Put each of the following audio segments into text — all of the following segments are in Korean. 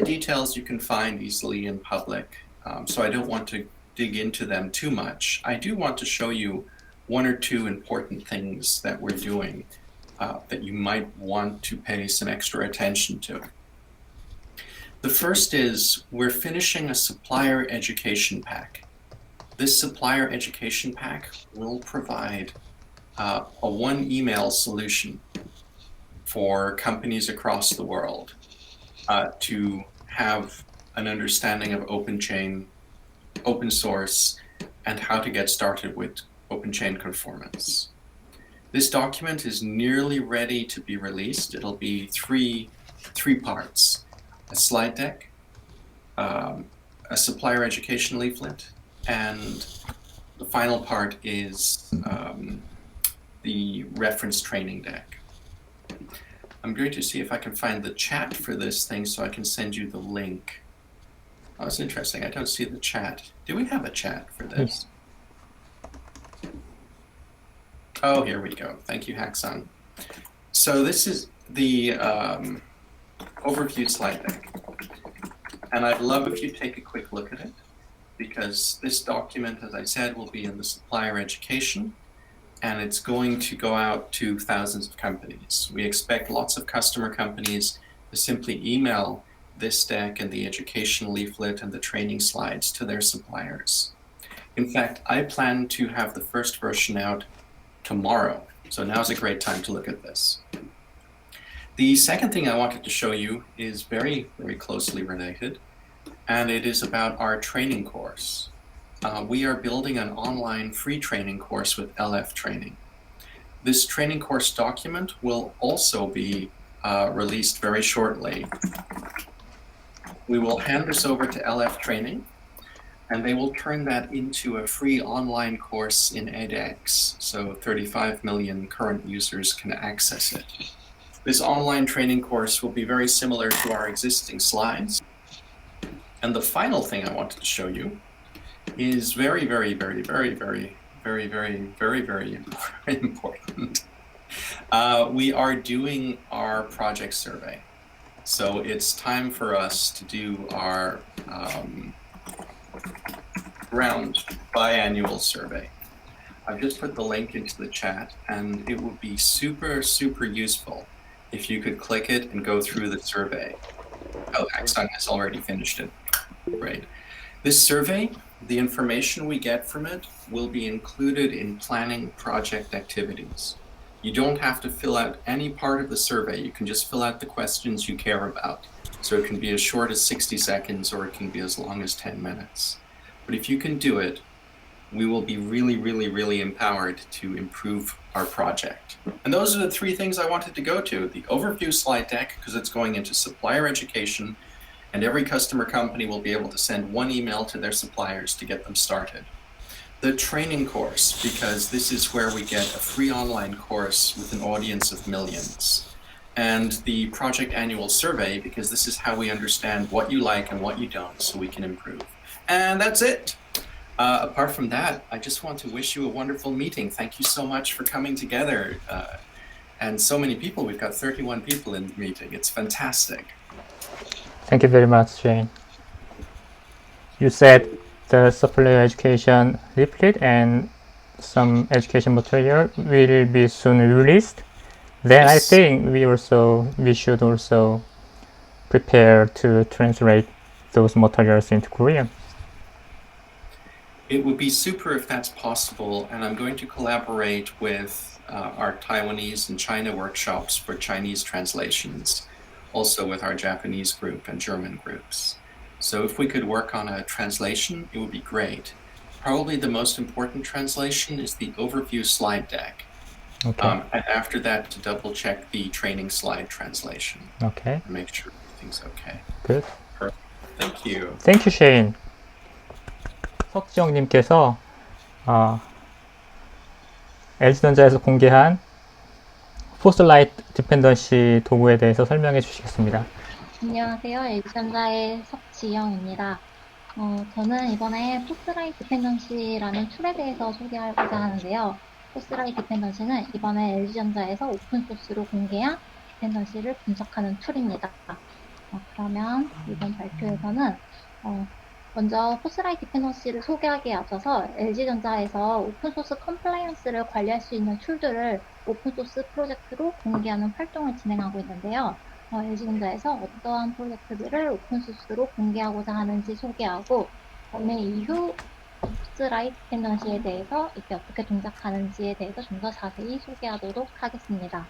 details you can find easily in public, so I don't want to dig into them too much. I do want to show you one or two important things that we're doing that you might want to pay some extra attention to. The first is we're finishing a supplier education pack. This supplier education pack will provide a one email solution for companies across the world to have an understanding of OpenChain, open source, and how to get started with OpenChain conformance. This document is nearly ready to be released. It'll be three parts: a slide deck, a supplier education leaflet, and the final part is the reference training deck. I'm going to see if I can find the chat for this thing so I can send you the link. Oh, it's interesting. I don't see the chat. Do we have a chat for this? Oh, here we go. Thank you, Haxan. So this is the overview slide deck. And I'd love if you take a quick look at it, because this document, as I said, will be in the supplier education, and it's going to go out to thousands of companies. We expect lots of customer companies to simply email this deck and the education leaflet and the training slides to their suppliers. In fact, I plan to have the first version out tomorrow, so now's a great time to look at this. The second thing I wanted to show you is very, very closely related, and it is about our training course. We are building an online free training course with LF Training. This training course document will also be released very shortly. We will hand this over to LF Training, and they will turn that into a free online course in edX, so 35 million current users can access it. This online training course will be very similar to our existing slides. And the final thing I wanted to show you is very important. We are doing our project survey. So it's time for us to do our round biannual survey. I've just put the link into the chat, and it would be super useful if you could click it and go through the survey. Oh, Axon has already finished it. Great. This survey, the information we get from it will be included in planning project activities. You don't have to fill out any part of the survey. You can just fill out the questions you care about. So it can be as short as 60 seconds or it can be as long as 10 minutes. But if you can do it, we will be really empowered to improve our project. And those are the three things I wanted to go to. The overview slide deck, because it's going into supplier education, and every customer company will be able to send one email to their suppliers to get them started. The training course, because this is where we get a free online course with an audience of millions. And the project annual survey, because this is how we understand what you like and what you don't, so we can improve. And that's it. Apart from that, I just want to wish you a wonderful meeting. Thank you so much for coming together. And so many people, we've got 31 people in the meeting. It's fantastic. Thank you very much, Shane. You said the supplier education leaflet and some education material will be soon released. Then yes. I think we should also prepare to translate those materials into Korean. It would be super if that's possible, and I'm going to collaborate with our Taiwanese and China workshops for Chinese translations, also with our Japanese group and German groups. So if we could work on a translation, it would be great. Probably the most important translation is the overview slide deck. Okay. And after that, to double check the training slide translation. Okay. Make sure everything's okay. Good. Perfect. Thank you. Thank you, Shane. 석지영님께서 LG전자에서 공개한 포스라이트 디펜던시 도구에 대해서 설명해 주시겠습니다. 안녕하세요. LG전자의 석지영입니다. 저는 이번에 포스라이트 디펜던시라는 툴에 대해서 소개하고자 하는데요. 포스라이트 디펜던시는 이번에 LG전자에서 오픈소스로 공개한 디펜던시를 분석하는 툴입니다. 그러면 이번 발표에서는 먼저 포스라이트 디펜던시를 소개하기에 앞서서 LG전자에서 오픈소스 컴플라이언스를 관리할 수 있는 툴들을 오픈소스 프로젝트로 공개하는 활동을 진행하고 있는데요. LG전자에서 어떠한 프로젝트들을 오픈소스로 공개하고자 하는지 소개하고, 그다음에 이후 포스라이트 디펜던시에 대해서 이게 어떻게 동작하는지에 대해서 좀 더 자세히 소개하도록 하겠습니다.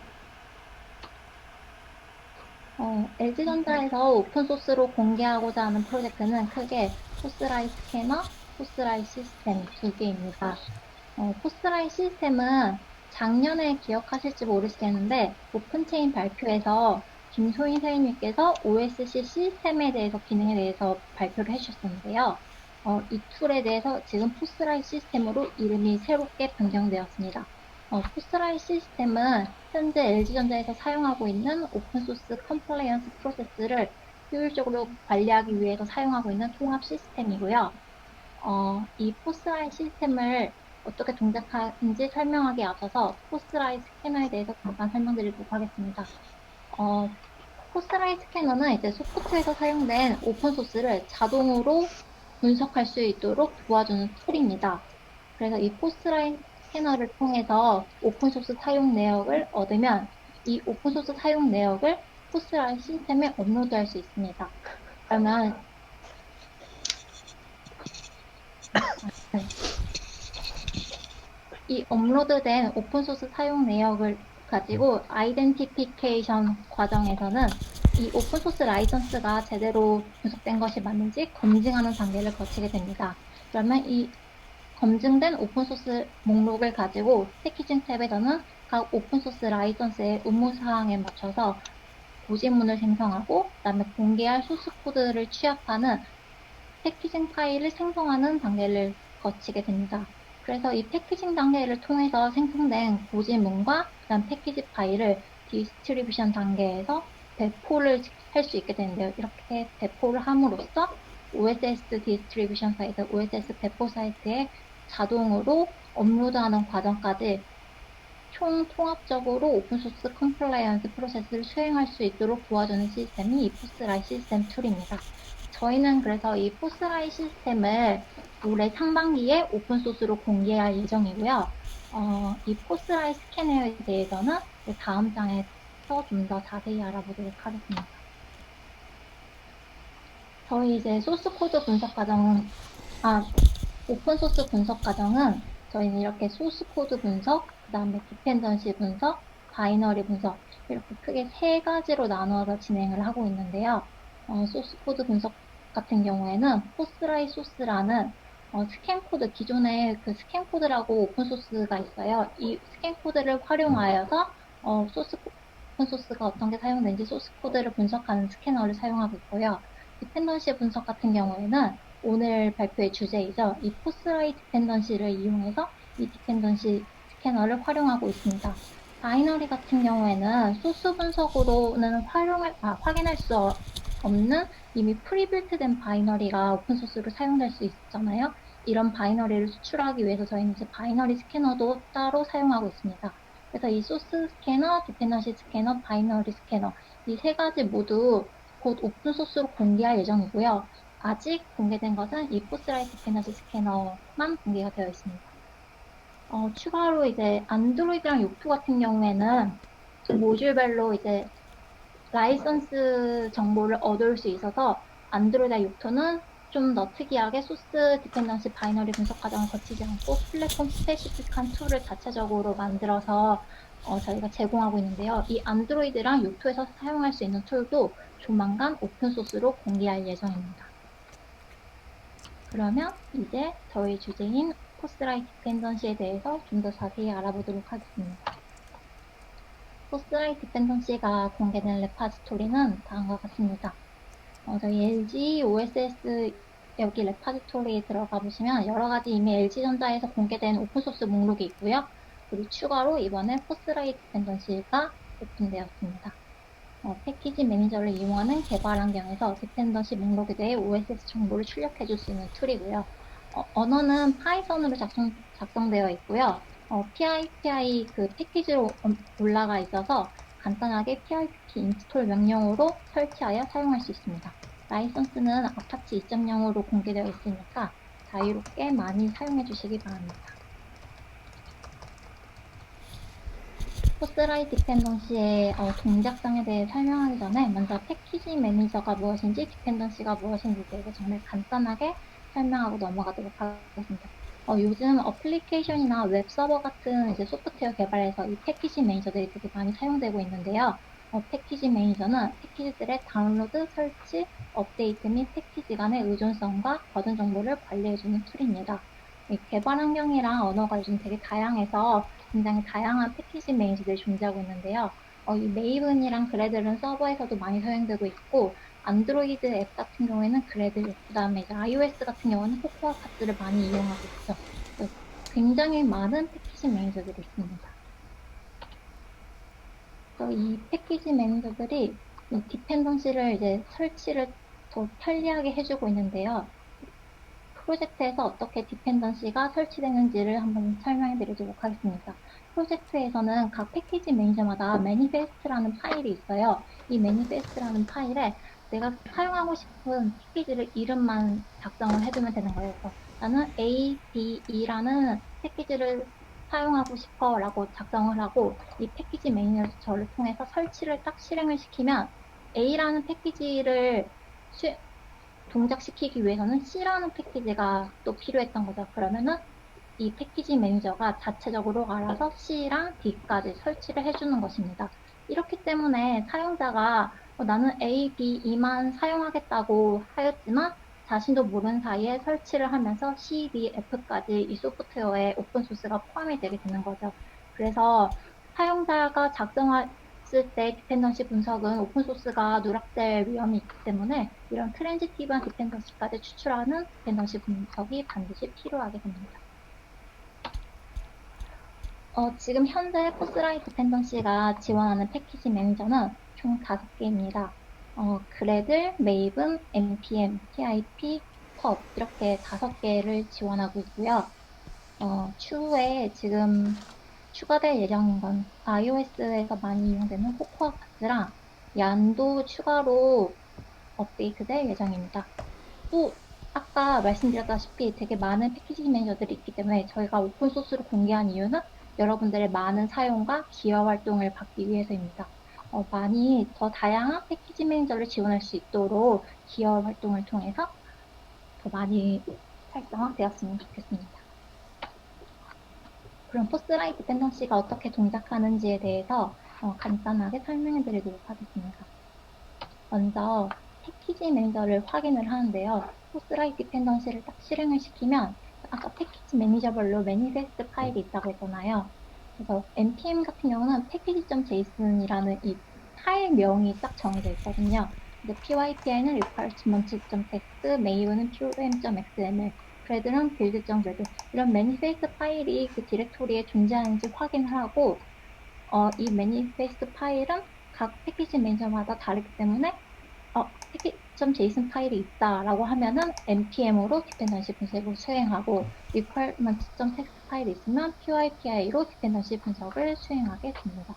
LG전자에서 오픈소스로 공개하고자 하는 프로젝트는 크게 포스라이 스캐너, 포스라이 시스템 두 개입니다. 포스라이 시스템은 작년에 기억하실지 모르시겠는데 오픈체인 발표에서 김소인 선생님께서 OSC 시스템에 대해서 기능에 대해서 발표를 해주셨는데요. 이 툴에 대해서 지금 포스라이 시스템으로 이름이 새롭게 변경되었습니다. 포스라이 시스템은 현재 LG전자에서 사용하고 있는 오픈소스 컴플라이언스 프로세스를 효율적으로 관리하기 위해서 사용하고 있는 통합 시스템이고요. 이 포스라이 시스템을 어떻게 동작하는지 설명하기에 앞서서 포스라이 스캐너에 대해서 잠깐 설명드리도록 하겠습니다. 포스라이 스캐너는 이제 소프트에서 사용된 오픈소스를 자동으로 분석할 수 있도록 도와주는 툴입니다. 그래서 이 포스라이 스캐너를 통해서 오픈소스 사용 내역을 얻으면 이 오픈소스 사용 내역을 포스라이 시스템에 업로드할 수 있습니다. 그러면 이 업로드된 오픈소스 사용 내역을 가지고 아이덴티피케이션 과정에서는 이 오픈소스 라이선스가 제대로 분석된 것이 맞는지 검증하는 단계를 거치게 됩니다. 그러면 이 검증된 오픈소스 목록을 가지고 패키징 탭에서는 각 오픈소스 라이선스의 의무사항에 맞춰서 고지문을 생성하고 그다음에 공개할 소스 코드를 취합하는 패키징 파일을 생성하는 단계를 거치게 됩니다. 그래서 이 패키징 단계를 통해서 생성된 고지문과 그다음 패키지 파일을 디스트리뷰션 단계에서 배포를 할 수 있게 되는데요. 이렇게 배포를 함으로써 OSS 디스트리뷰션 사이트, OSS 배포 사이트에 자동으로 업로드하는 과정까지 총 통합적으로 오픈소스 컴플라이언스 프로세스를 수행할 수 있도록 도와주는 시스템이 이 포스라이 시스템 툴입니다. 저희는 그래서 이 포스라이 시스템을 올해 상반기에 오픈소스로 공개할 예정이고요. 이 포스라이 스캐너에 대해서는 다음 장에서 좀 더 자세히 알아보도록 하겠습니다. 저희 이제 소스 코드 분석 과정은, 오픈소스 분석 과정은 저희는 이렇게 소스 코드 분석, 그 다음에 디펜던시 분석, 바이너리 분석, 이렇게 크게 세 가지로 나누어서 진행을 하고 있는데요. 소스 코드 분석 같은 경우에는 포스라이 소스라는 스캔 코드, 기존에 그 스캔 코드라고 오픈소스가 있어요. 이 스캔 코드를 활용하여서 오픈소스가 어떤 게 사용되는지 소스 코드를 분석하는 스캐너를 사용하고 있고요. 디펜던시 분석 같은 경우에는 오늘 발표의 주제이죠. 이 포스라이 디펜던시를 이용해서 이 디펜던시 스캐너를 활용하고 있습니다. 바이너리 같은 경우에는 소스 분석으로는 확인할 수 없는 이미 프리빌트된 바이너리가 오픈소스로 사용될 수 있잖아요. 이런 바이너리를 수출하기 위해서 저희는 이제 바이너리 스캐너도 따로 사용하고 있습니다. 그래서 이 소스 스캐너, 디펜던시 스캐너, 바이너리 스캐너 이 세 가지 모두 곧 오픈소스로 공개할 예정이고요. 아직 공개된 것은 이 포스라이트 디펜던시 스캐너만 공개가 되어 있습니다. 추가로 이제 안드로이드랑 요트 같은 경우에는 모듈별로 이제 라이선스 정보를 얻을 수 있어서 안드로이드와 요트는 좀 더 특이하게 소스 디펜던시 바이너리 분석 과정을 거치지 않고 플랫폼 스페시픽한 툴을 자체적으로 만들어서 저희가 제공하고 있는데요. 이 안드로이드랑 요트에서 사용할 수 있는 툴도 조만간 오픈소스로 공개할 예정입니다. 그러면 이제 저희 주제인 포스라이트 디펜던시에 대해서 좀 더 자세히 알아보도록 하겠습니다. 포스라이트 디펜던시가 공개된 레파지토리는 다음과 같습니다. 저희 LG OSS 여기 레파지토리에 들어가 보시면 여러 가지 이미 LG전자에서 공개된 오픈소스 목록이 있고요. 그리고 추가로 이번에 포스라이트 디펜던시가 오픈되었습니다. 패키지 매니저를 이용하는 개발 환경에서 디펜던시 목록에 대해 OSS 정보를 출력해 줄 수 있는 툴이고요. 언어는 파이썬으로 작성되어 있고요. PIPI 그 패키지로 올라가 있어서 간단하게 pip 인스톨 명령으로 설치하여 사용할 수 있습니다. 라이선스는 아파치 2.0으로 공개되어 있으니까 자유롭게 많이 사용해 주시기 바랍니다. 포스라이 디펜던시의 동작상에 대해 설명하기 전에 먼저 패키지 매니저가 무엇인지 디펜던시가 무엇인지에 대해서 정말 간단하게 설명하고 넘어가도록 하겠습니다. 요즘 어플리케이션이나 웹 서버 같은 이제 소프트웨어 개발에서 이 패키지 매니저들이 되게 많이 사용되고 있는데요. 패키지 매니저는 패키지들의 다운로드, 설치, 업데이트 및 패키지 간의 의존성과 버전 정보를 관리해주는 툴입니다. 이 개발 환경이랑 언어가 요즘 되게 다양해서 굉장히 다양한 패키지 매니저들이 존재하고 있는데요. 이 메이븐이랑 그래들은 서버에서도 많이 사용되고 있고, 안드로이드 앱 같은 경우에는 그래들, 그 다음에 이제 iOS 같은 경우는 코코아 파스를 많이 이용하고 있죠. 굉장히 많은 패키지 매니저들이 있습니다. 이 패키지 매니저들이 이 디펜던시를 이제 설치를 더 편리하게 해주고 있는데요. 프로젝트에서 어떻게 디펜던시가 설치되는지를 한번 설명해 드리도록 하겠습니다. 프로젝트에서는 각 패키지 매니저마다 manifest라는 파일이 있어요. 이 manifest라는 파일에 내가 사용하고 싶은 패키지를 이름만 작성을 해두면 되는 거예요. 그래서 나는 A, B, E라는 패키지를 사용하고 싶어 라고 작성을 하고 이 패키지 매니저를 통해서 설치를 딱 실행을 시키면 A라는 패키지를 동작시키기 위해서는 C라는 패키지가 또 필요했던 거죠. 그러면은 이 패키지 매니저가 자체적으로 알아서 C랑 D까지 설치를 해주는 것입니다. 이렇기 때문에 사용자가 나는 A, B, E만 사용하겠다고 하였지만 자신도 모르는 사이에 설치를 하면서 C, D, F까지 이 소프트웨어에 오픈소스가 포함이 되게 되는 거죠. 그래서 사용자가 작성했을 때 디펜던시 분석은 오픈소스가 누락될 위험이 있기 때문에 이런 트랜지티브한 디펜던시까지 추출하는 디펜던시 분석이 반드시 필요하게 됩니다. 지금 현재 포스라이 디펜던시가 지원하는 패키지 매니저는 총 5개입니다. 그래들, 메이븐, npm, pip, pub 이렇게 5개를 지원하고 있고요. 추후에 지금 추가될 예정인 건 iOS에서 많이 이용되는 코코아 파스랑 얀도 추가로 업데이트될 예정입니다. 또 아까 말씀드렸다시피 되게 많은 패키지 매니저들이 있기 때문에 저희가 오픈소스로 공개한 이유는 여러분들의 많은 사용과 기여 활동을 받기 위해서입니다. 많이 더 다양한 패키지 매니저를 지원할 수 있도록 기여 활동을 통해서 더 많이 활성화되었으면 좋겠습니다. 그럼 포스라이 디펜던시가 어떻게 동작하는지에 대해서 간단하게 설명해 드리도록 하겠습니다. 먼저 패키지 매니저를 확인을 하는데요. 포스라이 디펜던시를 딱 실행을 시키면 아까 패키지 매니저별로 매니페스트 파일이 있다고 했잖아요. 그래서 npm 같은 경우는 package.json이라는 이 파일명이 딱 정해져 있거든요. 근데 pypn은 requirement.txt, maven은 pom.xml, 그래드는 build.gred 이런 매니페스트 파일이 그 디렉토리에 존재하는지 확인을 하고 이 매니페스트 파일은 각 패키지 매니저마다 다르기 때문에 package.json 파일이 있다라고 하면은 npm으로 디펜던시 분석을 수행하고 requirement.txt 파일이 있으면 pypi로 디펜던시 분석을 수행하게 됩니다.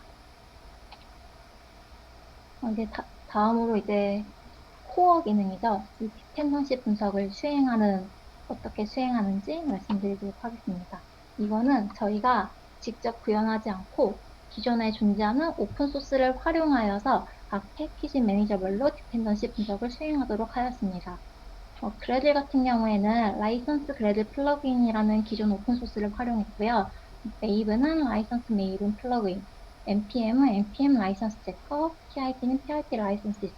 이제 다음으로 이제 코어 기능이죠. 이 디펜던시 분석을 어떻게 수행하는지 말씀드리도록 하겠습니다. 이거는 저희가 직접 구현하지 않고 기존에 존재하는 오픈소스를 활용하여서 각 패키지 매니저별로 디펜던시 분석을 수행하도록 하였습니다. 그래들 같은 경우에는 라이선스 그래들 플러그인이라는 기존 오픈소스를 활용했고요. 메이븐은 라이선스 메이븐 플러그인, npm은 npm 라이선스 체커, pip는 pip 라이선스,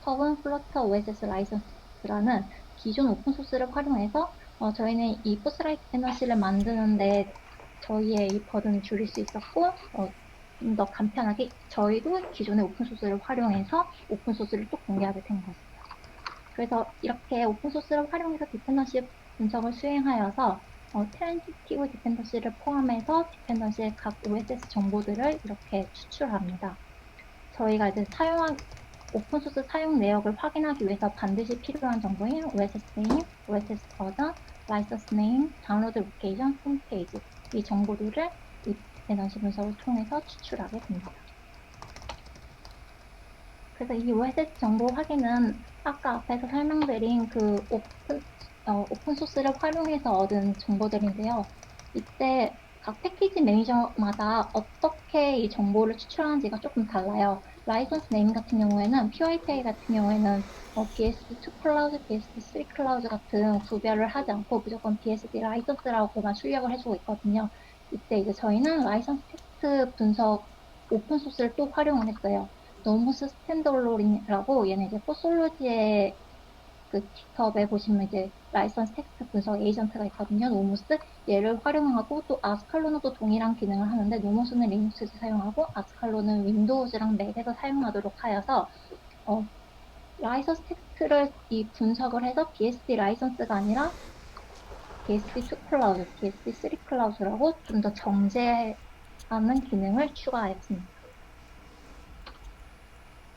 펍은 플러터 OSS 라이선스라는 기존 오픈소스를 활용해서 저희는 이 포스라이 디펜던시를 만드는데 저희의 이 버든을 줄일 수 있었고 좀 더 간편하게 저희도 기존의 오픈소스를 활용해서 오픈소스를 또 공개하게 된 것입니다. 그래서 이렇게 오픈소스를 활용해서 디펜던시 분석을 수행하여서 트랜지티브 디펜던시를 포함해서 디펜던시의 각 OSS 정보들을 이렇게 추출합니다. 저희가 이제 오픈소스 사용 내역을 확인하기 위해서 반드시 필요한 정보인 OSS name, OSS 버전, 라이선스 네임, 다운로드 로케이션, 홈페이지 이 정보들을 이 디펜던시 분석을 통해서 추출하게 됩니다. 그래서 이 OSS 정보 확인은 아까 앞에서 설명드린 그 오픈 소스를 활용해서 얻은 정보들인데요. 이때 각 패키지 매니저마다 어떻게 이 정보를 추출하는지가 조금 달라요. 라이선스 네임 같은 경우에는 PyPI 같은 경우에는 BSD2 클라우드, BSD3 클라우드 같은 구별을 하지 않고 무조건 BSD 라이선스라고만 출력을 해주고 있거든요. 이때 이제 저희는 라이선스 텍스트 분석 오픈 소스를 또 활용을 했어요. 노무스 스탠드얼론이라고 얘는 이제 포솔로지의 그 깃허브에 보시면 이제 라이선스 텍스트 분석 에이전트가 있거든요. 노무스 얘를 활용하고 또 아스칼로노도 동일한 기능을 하는데 노무스는 리눅스에서 사용하고 아스칼로는 윈도우즈랑 맥에서 사용하도록 하여서 라이선스 텍스트를 이 분석을 해서 BSD 라이선스가 아니라 BSD2 클라우드, BSD3 클라우드라고 좀 더 정제하는 기능을 추가했습니다.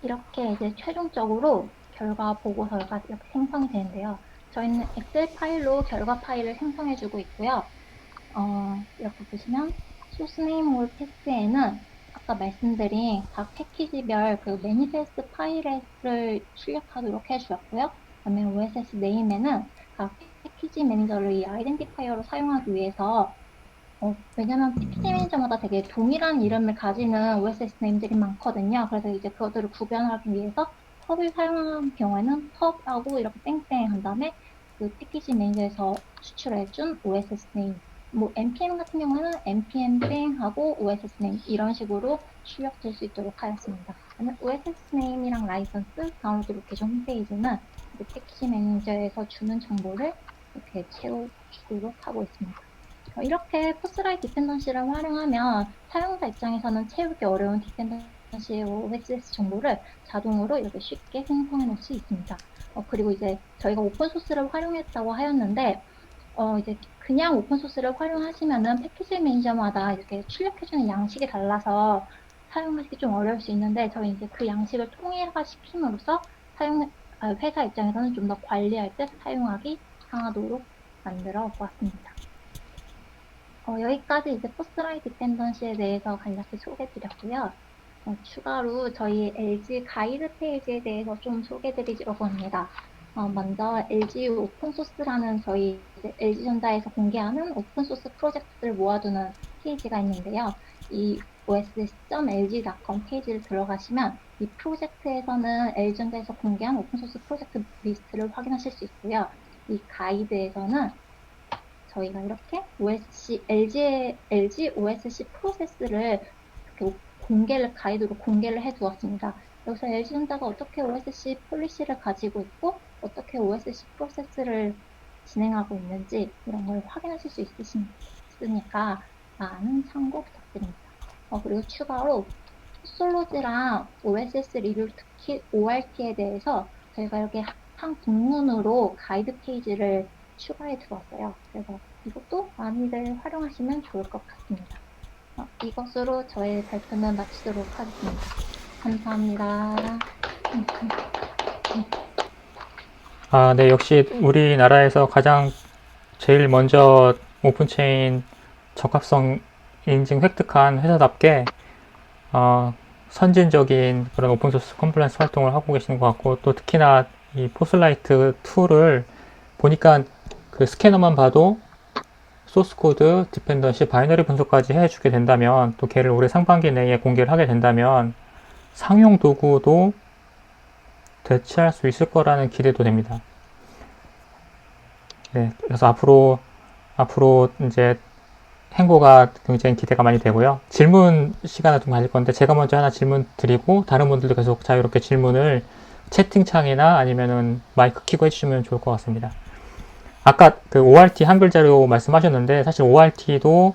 이렇게 이제 최종적으로 결과 보고서가 이렇게 생성이 되는데요. 저희는 엑셀 파일로 결과 파일을 생성해주고 있고요. 이렇게 보시면 소스 네임 올 패스에는 아까 말씀드린 각 패키지별 그 매니페스트 파일을 출력하도록 해주었고요. 그다음에 OSS 네임에는 각 패키지 매니저를 이 아이덴티파이어로 사용하기 위해서 왜냐면 패키지 매니저마다 되게 동일한 이름을 가지는 OSS 네임들이 많거든요. 그래서 이제 그것들을 구별하기 위해서 펍을 사용하는 경우에는 펍하고 이렇게 땡땡 한 다음에 그 패키지 매니저에서 추출해준 OSS 네임. 뭐 npm 같은 경우는 npm 땡하고 OSS 네임 이런 식으로 출력될 수 있도록 하였습니다. OSS 네임이랑 라이선스 다운로드 로케이션 홈페이지는 이제 패키지 매니저에서 주는 정보를 이렇게 채워주도록 하고 있습니다. 이렇게 포스라이 디펜던시를 활용하면 사용자 입장에서는 채우기 어려운 디펜던시의 OSS 정보를 자동으로 이렇게 쉽게 생성해 놓을 수 있습니다. 그리고 이제 저희가 오픈소스를 활용했다고 하였는데 이제 그냥 오픈소스를 활용하시면은 패키지 매니저마다 이렇게 출력해주는 양식이 달라서 사용하기 좀 어려울 수 있는데 저희 이제 그 양식을 통일화 시킴으로써 회사 입장에서는 좀 더 관리할 때 사용하기 편하도록 만들어 보았습니다. 여기까지 이제 포스라이 디펜던시에 대해서 간략히 소개드렸고요. 추가로 저희 LG 가이드 페이지에 대해서 좀 소개드리려고 합니다. 먼저 LG 오픈소스라는 저희 LG전자에서 공개하는 오픈소스 프로젝트를 모아두는 페이지가 있는데요. 이 oss.lg.com 페이지를 들어가시면 이 프로젝트에서는 LG전자에서 공개한 오픈소스 프로젝트 리스트를 확인하실 수 있고요. 이 가이드에서는 저희가 이렇게 LG OSC 프로세스를 이렇게 가이드로 공개를 해두었습니다. 여기서 LG전자가 어떻게 OSC 폴리시를 가지고 있고 어떻게 OSC 프로세스를 진행하고 있는지 이런 걸 확인하실 수 있으니까 많은 참고 부탁드립니다. 그리고 추가로 솔로지랑 OSS 리뷰 특히 ORT에 대해서 저희가 이렇게 한 국문으로 가이드 페이지를 추가해 두었어요. 그래서 이것도 많이들 활용하시면 좋을 것 같습니다. 이것으로 저의 발표는 마치도록 하겠습니다. 감사합니다. 네, 역시 우리나라에서 제일 먼저 오픈체인 적합성 인증 획득한 회사답게 선진적인 그런 오픈소스 컴플라이언스 활동을 하고 계시는 것 같고, 또 특히나 이 포슬라이트 툴을 보니까 그 스캐너만 봐도 소스코드, 디펜던시, 바이너리 분석까지 해주게 된다면, 또 걔를 올해 상반기 내에 공개를 하게 된다면 상용 도구도 대체할 수 있을 거라는 기대도 됩니다. 네, 그래서 앞으로 이제 행보가 굉장히 기대가 많이 되고요. 질문 시간을 좀 가질 건데 제가 먼저 하나 질문 드리고 다른 분들도 계속 자유롭게 질문을 채팅창이나 아니면은 마이크 켜고 해주시면 좋을 것 같습니다. 아까 그 ORT 한글 자료 말씀하셨는데 사실 ORT도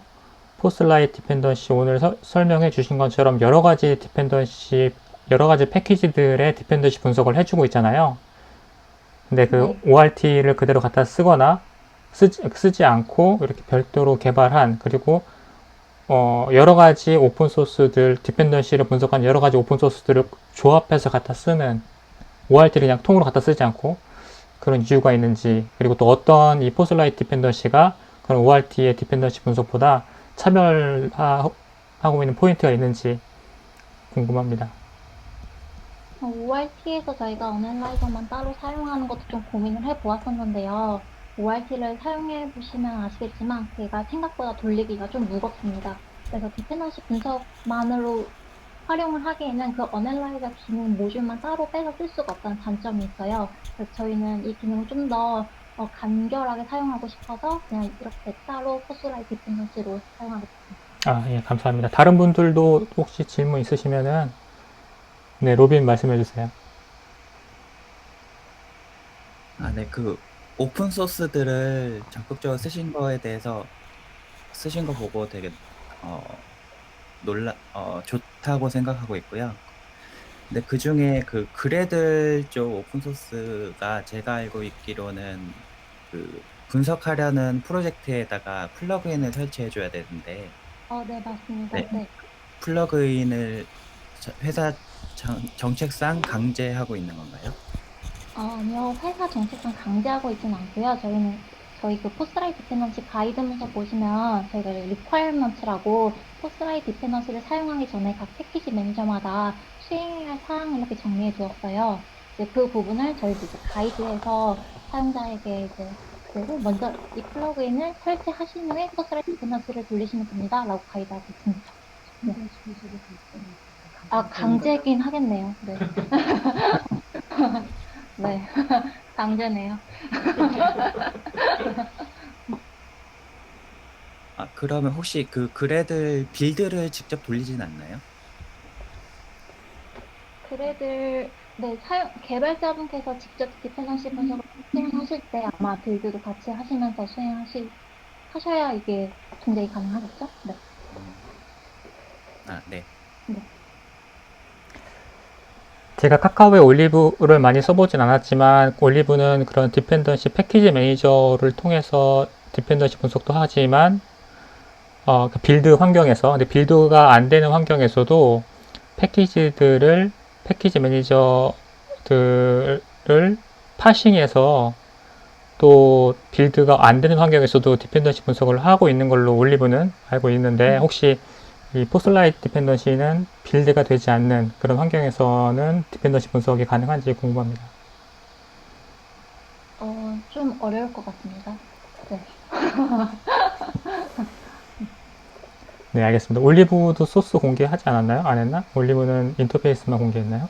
포스라이트 디펜던시 오늘 설명해 주신 것처럼 여러 가지 패키지들의 디펜던시 분석을 해주고 있잖아요. 근데 그 ORT를 그대로 갖다 쓰거나 쓰지 않고 이렇게 별도로 개발한, 그리고 여러 가지 오픈소스들, 디펜던시를 분석한 여러 가지 오픈소스들을 조합해서 갖다 쓰는, ORT를 그냥 통으로 갖다 쓰지 않고 그런 이유가 있는지, 그리고 또 어떤 이 포슬라이트 디펜던시가 그런 ORT의 디펜던시 분석보다 차별하고 있는 포인트가 있는지 궁금합니다. ORT에서 저희가 어널라이저만 따로 사용하는 것도 좀 고민을 해보았었는데요. ORT를 사용해 보시면 아시겠지만 걔가 생각보다 돌리기가 좀 무겁습니다. 그래서 디펜던시 분석만으로 활용을 하기에는 그 어널라이저 기능 모듈만 따로 빼서 쓸 수가 없다는 단점이 있어요. 그래서 저희는 이 기능을 좀 더 간결하게 사용하고 싶어서 그냥 이렇게 따로 포스라이트 디펜던시로 사용하게 됐습니다. 예, 감사합니다. 다른 분들도 혹시 질문 있으시면은, 네, 로빈 말씀해 주세요. 네, 그 오픈 소스들을 적극적으로 쓰신 거에 대해서 쓰신 거 보고 되게 좋다고 생각하고 있고요. 근데 그 중에 그 그래들 쪽 오픈 소스가 제가 알고 있기로는 그 분석하려는 프로젝트에다가 플러그인을 설치해 줘야 되는데 네, 맞습니다. 네. 네. 플러그인을 회사 정책상 강제하고 있는 건가요? 아니요, 회사 정책상 강제하고 있진 않고요. 저희 그 포스라이트 디펜던시 가이드 문서 보시면 저희가 리퀘어먼트라고 포스라이트 디펜던시를 사용하기 전에 각 패키지 매니저마다 수행해야 할 사항을 이렇게 정리해 두었어요. 이제 그 부분을 저희도 이제 가이드해서 사용자에게 이제 그리고 먼저 이 플러그인을 설치하신 후에 포스라이트 디펜던시를 돌리시면 됩니다. 라고 가이드하고 있습니다. 네. 강제긴 하겠네요. 네. 네, 강제네요. 그러면 혹시 그 그래들 빌드를 직접 돌리진 않나요? 그래들 네, 개발자분께서 직접 디펜던시 분석을 수행하실 때 아마 빌드도 같이 하시면서 하셔야 이게 동작이 가능하겠죠? 네. 네. 제가 카카오의 올리브를 많이 써보진 않았지만, 올리브는 그런 디펜던시 패키지 매니저를 통해서 디펜던시 분석도 하지만, 그 빌드 환경에서, 근데 빌드가 안 되는 환경에서도 패키지 매니저들을 파싱해서 또 빌드가 안 되는 환경에서도 디펜던시 분석을 하고 있는 걸로 올리브는 알고 있는데, 혹시 이 포스라이트 디펜던시는 빌드가 되지 않는 그런 환경에서는 디펜던시 분석이 가능한지 궁금합니다. 좀 어려울 것 같습니다. 네. 네, 알겠습니다. 올리브도 소스 공개하지 않았나요? 안 했나? 올리브는 인터페이스만 공개했나요?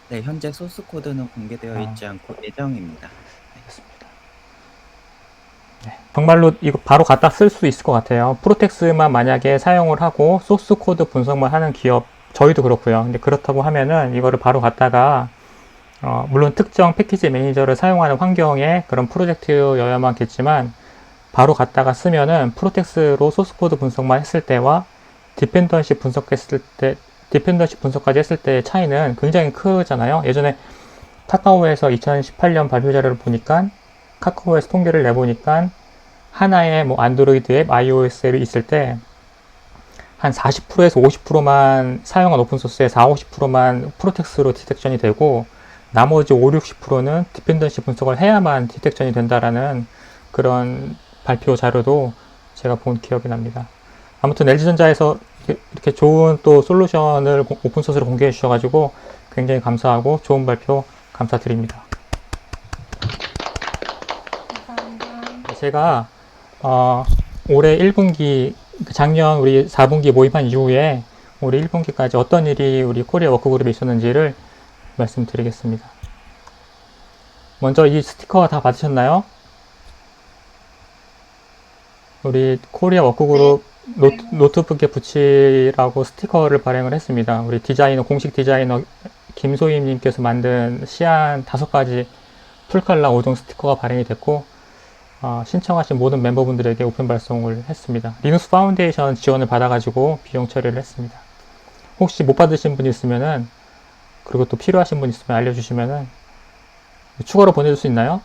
네, 현재 소스 코드는 공개되어 있지 않고 예정입니다. 알겠습니다. 네, 정말로 이거 바로 갖다 쓸 수 있을 것 같아요. 프로텍스만 만약에 사용을 하고 소스 코드 분석만 하는 기업, 저희도 그렇고요. 근데 그렇다고 하면은 이거를 바로 갖다가 물론 특정 패키지 매니저를 사용하는 환경에 그런 프로젝트여야만겠지만 바로 갖다가 쓰면은 프로텍스로 소스 코드 분석만 했을 때와 디펜던시 분석까지 했을 때의 차이는 굉장히 크잖아요. 예전에 카카오에서 2018년 발표 자료를 보니까 카카오에서 통계를 내보니까 하나의 뭐 안드로이드 앱, iOS 앱이 있을 때 한 40%에서 50%만 사용한 오픈소스의 40~50%만 프로텍스로 디텍션이 되고 나머지 50~60%는 디펜던시 분석을 해야만 디텍션이 된다라는 그런 발표 자료도 제가 본 기억이 납니다. 아무튼 LG전자에서 이렇게 좋은 또 솔루션을 오픈소스로 공개해 주셔가지고 굉장히 감사하고 좋은 발표 감사드립니다. 감사합니다. 제가 올해 1분기, 작년 우리 4분기 모임한 이후에 올해 1분기까지 어떤 일이 우리 코리아 워크그룹에 있었는지를 말씀드리겠습니다. 먼저 이 스티커 다 받으셨나요? 우리 코리아 워크그룹 노트북에 붙이라고 스티커를 발행을 했습니다. 우리 공식 디자이너 김소희님께서 만든 시안 5가지 풀컬러 5종 스티커가 발행이 됐고, 신청하신 모든 멤버분들에게 오픈 발송을 했습니다. 리눅스 파운데이션 지원을 받아가지고 비용 처리를 했습니다. 혹시 못 받으신 분 있으면은, 그리고 또 필요하신 분 있으면 알려주시면은, 추가로 보내줄 수 있나요?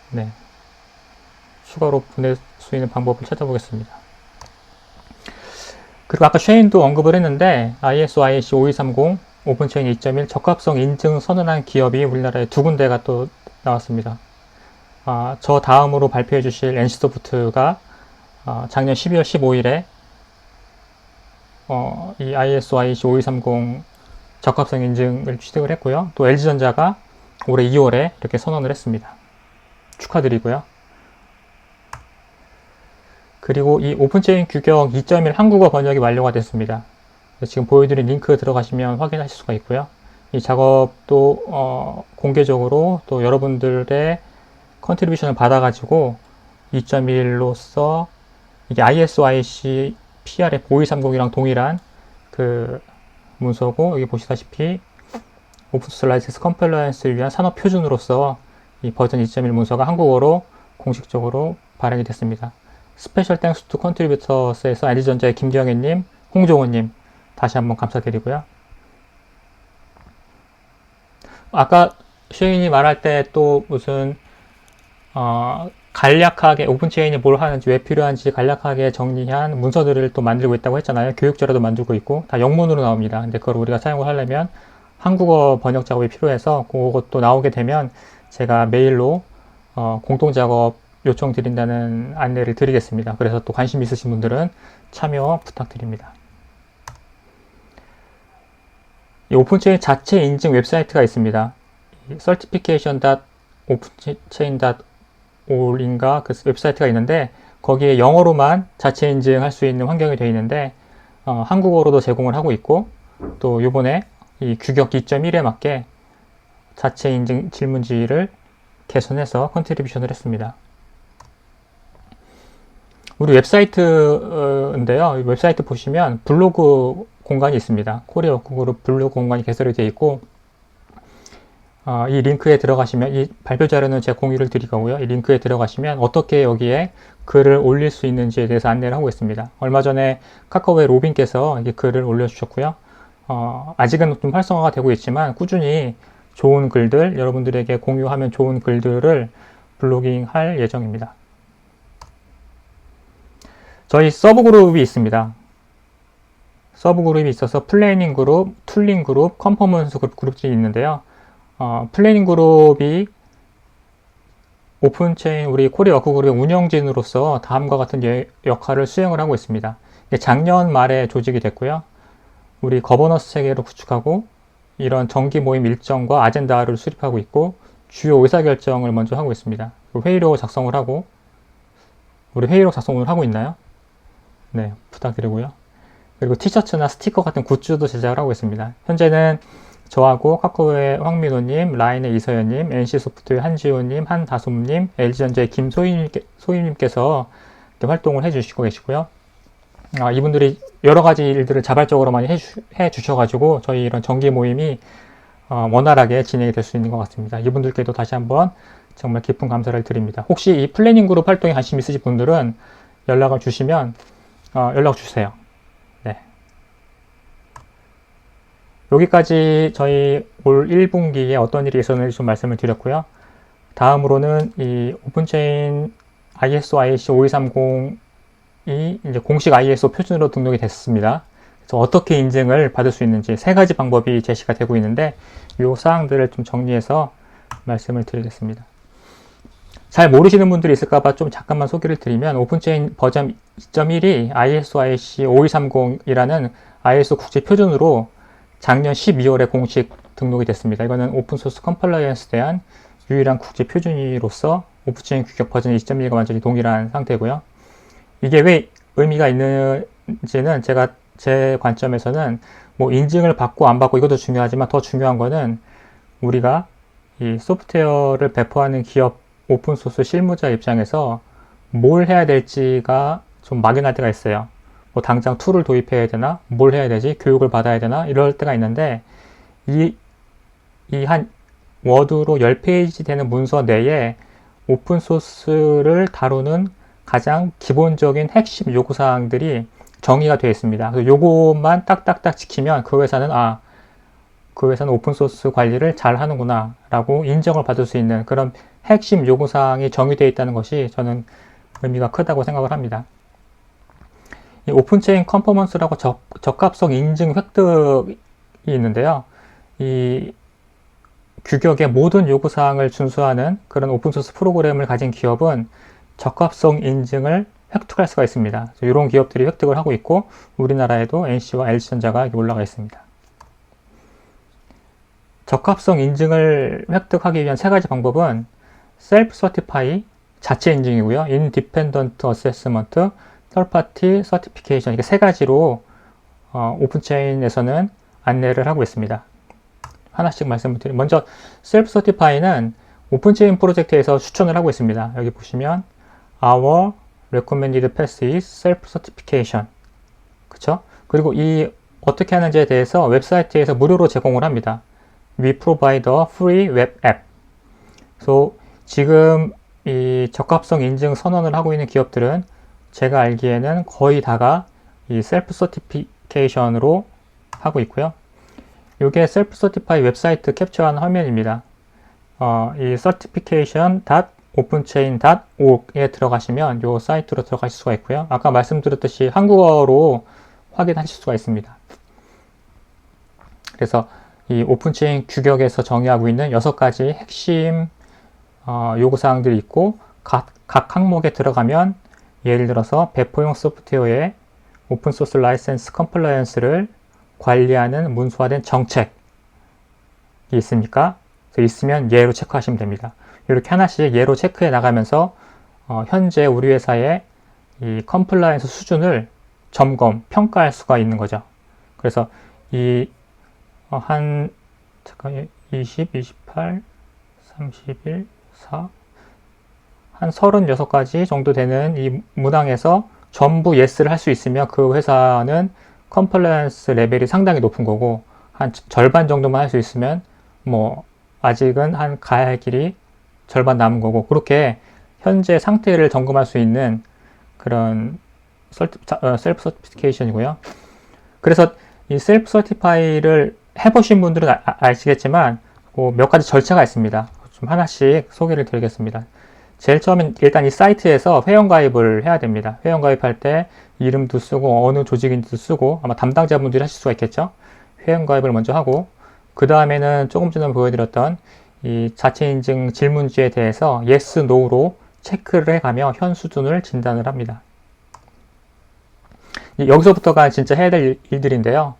네. 추가로 보낼 수 있는 방법을 찾아보겠습니다. 그리고 아까 쉐인도 언급을 했는데, ISO IEC 5230 오픈체인 2.1 적합성 인증 선언한 기업이 우리나라에 2군데가 또 나왔습니다. 저 다음으로 발표해 주실 NC소프트가 작년 12월 15일에 이 ISO IEC 5230 적합성 인증을 취득을 했고요. 또 LG전자가 올해 2월에 이렇게 선언을 했습니다. 축하드리고요. 그리고 이 오픈체인 규격 2.1 한국어 번역이 완료가 됐습니다. 지금 보여드린 링크 들어가시면 확인하실 수가 있고요. 이 작업도 공개적으로 또 여러분들의 컨트리뷰션을 받아가지고 2.1로서 이게 ISO IEC PRF 5230이랑 동일한 그 문서고, 여기 보시다시피 오픈소스 라이센스 컴플라이언스를 위한 산업 표준으로서 이 버전 2.1 문서가 한국어로 공식적으로 발행이 됐습니다. 스페셜 땡스 투 컨트리뷰터스에서 LG전자의 김경혜님, 홍종호님 다시 한번 감사드리고요. 아까 쉐인이 말할 때 또 무슨 간략하게 오픈체인이 뭘 하는지 왜 필요한지 간략하게 정리한 문서들을 또 만들고 있다고 했잖아요. 교육자료도 만들고 있고 다 영문으로 나옵니다. 근데 그걸 우리가 사용을 하려면 한국어 번역 작업이 필요해서 그것도 나오게 되면 제가 메일로 공동 작업 요청 드린다는 안내를 드리겠습니다. 그래서 또 관심 있으신 분들은 참여 부탁드립니다. 이 오픈체인 자체 인증 웹사이트가 있습니다. certification.openchain.org인가 그 웹사이트가 있는데 거기에 영어로만 자체 인증할 수 있는 환경이 되어 있는데 한국어로도 제공을 하고 있고, 또 요번에 이 규격 2.1에 맞게 자체 인증 질문지를 개선해서 컨트리뷰션을 했습니다. 우리 웹사이트인데요. 웹사이트 보시면 블로그 공간이 있습니다. 코리아 워크그룹 블로그 공간이 개설이 되어 있고, 이 링크에 들어가시면, 이 발표 자료는 제가 공유를 드리고요. 이 링크에 들어가시면 어떻게 여기에 글을 올릴 수 있는지에 대해서 안내를 하고 있습니다. 얼마 전에 카카오의 로빈께서 이게 글을 올려주셨고요. 아직은 좀 활성화가 되고 있지만 꾸준히 좋은 글들, 여러분들에게 공유하면 좋은 글들을 블로깅 할 예정입니다. 저희 서브 그룹이 있습니다. 서브 그룹이 있어서 플래닝 그룹, 툴링 그룹, 컨퍼먼스 그룹들이 있는데요. 플래닝 그룹이 오픈체인 우리 코리아 워크그룹의 운영진으로서 다음과 같은 역할을 수행을 하고 있습니다. 작년 말에 조직이 됐고요. 우리 거버넌스 체계를 구축하고 이런 정기 모임 일정과 아젠다를 수립하고 있고 주요 의사결정을 먼저 하고 있습니다. 회의록 작성을 하고, 우리 회의록 작성을 하고 있나요? 네, 부탁드리고요. 그리고 티셔츠나 스티커 같은 굿즈도 제작을 하고 있습니다. 현재는 저하고 카카오의 황민호님, 라인의 이서연님, NC소프트의 한지호님, 한다솜님, LG전자의 김소희님께서 활동을 해주시고 계시고요. 이분들이 여러 가지 일들을 자발적으로 많이 해주셔가지고 저희 이런 정기 모임이 원활하게 진행이 될 수 있는 것 같습니다. 이분들께도 다시 한번 정말 깊은 감사를 드립니다. 혹시 이 플래닝 그룹 활동에 관심 있으신 분들은 연락을 주시면 연락 주세요. 네. 여기까지 저희 올 1분기에 어떤 일이 있었는지 좀 말씀을 드렸고요. 다음으로는 이 오픈체인 ISO IEC 5230이 이제 공식 ISO 표준으로 등록이 됐습니다. 그래서 어떻게 인증을 받을 수 있는지 세 가지 방법이 제시가 되고 있는데 이 사항들을 좀 정리해서 말씀을 드리겠습니다. 잘 모르시는 분들이 있을까봐 좀 잠깐만 소개를 드리면, 오픈체인 버전 2.1이 ISO IEC 5230이라는 ISO 국제 표준으로 작년 12월에 공식 등록이 됐습니다. 이거는 오픈소스 컴플라이언스에 대한 유일한 국제 표준으로서 오픈체인 규격 버전 2.1과 완전히 동일한 상태고요. 이게 왜 의미가 있는지는 제 관점에서는 뭐 인증을 받고 안 받고 이것도 중요하지만 더 중요한 거는 우리가 이 소프트웨어를 배포하는 기업 오픈소스 실무자 입장에서 뭘 해야 될지가 좀 막연할 때가 있어요. 뭐 당장 툴을 도입해야 되나? 뭘 해야 되지? 교육을 받아야 되나? 이럴 때가 있는데 이 한 워드로 10페이지 되는 문서 내에 오픈소스를 다루는 가장 기본적인 핵심 요구사항들이 정의가 되어 있습니다. 그래서 요것만 딱딱딱 지키면 그 회사는 그 회사는 오픈소스 관리를 잘 하는구나 라고 인정을 받을 수 있는 그런 핵심 요구사항이 정의되어 있다는 것이 저는 의미가 크다고 생각을 합니다. 이 오픈체인 컨퍼먼스라고 적합성 인증 획득이 있는데요. 이 규격의 모든 요구사항을 준수하는 그런 오픈소스 프로그램을 가진 기업은 적합성 인증을 획득할 수가 있습니다. 이런 기업들이 획득을 하고 있고 우리나라에도 NC와 LG전자가 올라가 있습니다. 적합성 인증을 획득하기 위한 세 가지 방법은 셀프 서티파이 자체 인증이고요. 인디펜던트 어세스먼트, 털파티 서티피케이션 이렇게 세 가지로 오픈체인에서는 안내를 하고 있습니다. 하나씩 말씀을 드리면 먼저 셀프 서티파이는 오픈체인 프로젝트에서 추천을 하고 있습니다. 여기 보시면 Our recommended path is self-certification. 그쵸? 그리고 이 어떻게 하는지에 대해서 웹사이트에서 무료로 제공을 합니다. We provide a free web app. 그래서 지금 이 적합성 인증 선언을 하고 있는 기업들은 제가 알기에는 거의 다가 이 셀프 서티피케이션으로 하고 있고요. 이게 셀프 서티파이 웹사이트 캡처한 화면입니다. 이 certification.openchain.org에 들어가시면 이 사이트로 들어가실 수가 있고요. 아까 말씀드렸듯이 한국어로 확인하실 수가 있습니다. 그래서 이 오픈체인 규격에서 정의하고 있는 6가지 핵심 요구사항들이 있고 각 항목에 들어가면 예를 들어서 배포용 소프트웨어의 오픈소스 라이센스 컴플라이언스를 관리하는 문서화된 정책이 있으니까 있으면 예로 체크하시면 됩니다. 이렇게 하나씩 예로 체크해 나가면서 현재 우리 회사의 이 컴플라이언스 수준을 점검, 평가할 수가 있는 거죠. 그래서 이 잠깐 20, 28, 31, 4, 한 36가지 정도 되는 이 문항에서 전부 예스를 할 수 있으면 그 회사는 컴플라이언스 레벨이 상당히 높은 거고 한 절반 정도만 할 수 있으면 뭐 아직은 한 가야 할 길이 절반 남은 거고 그렇게 현재 상태를 점검할 수 있는 그런 셀프 서티피케이션이고요. 그래서 이 셀프 서티파이를 해보신 분들은 아시겠지만 몇 가지 절차가 있습니다. 좀 하나씩 소개를 드리겠습니다. 제일 처음엔 일단 이 사이트에서 회원가입을 해야 됩니다. 회원가입할 때 이름도 쓰고 어느 조직인지도 쓰고 아마 담당자분들이 하실 수가 있겠죠. 회원가입을 먼저 하고 그 다음에는 조금 전에 보여드렸던 이 자체 인증 질문지에 대해서 yes, no로 체크를 해가며 현 수준을 진단을 합니다. 여기서부터가 진짜 해야 될 일들인데요.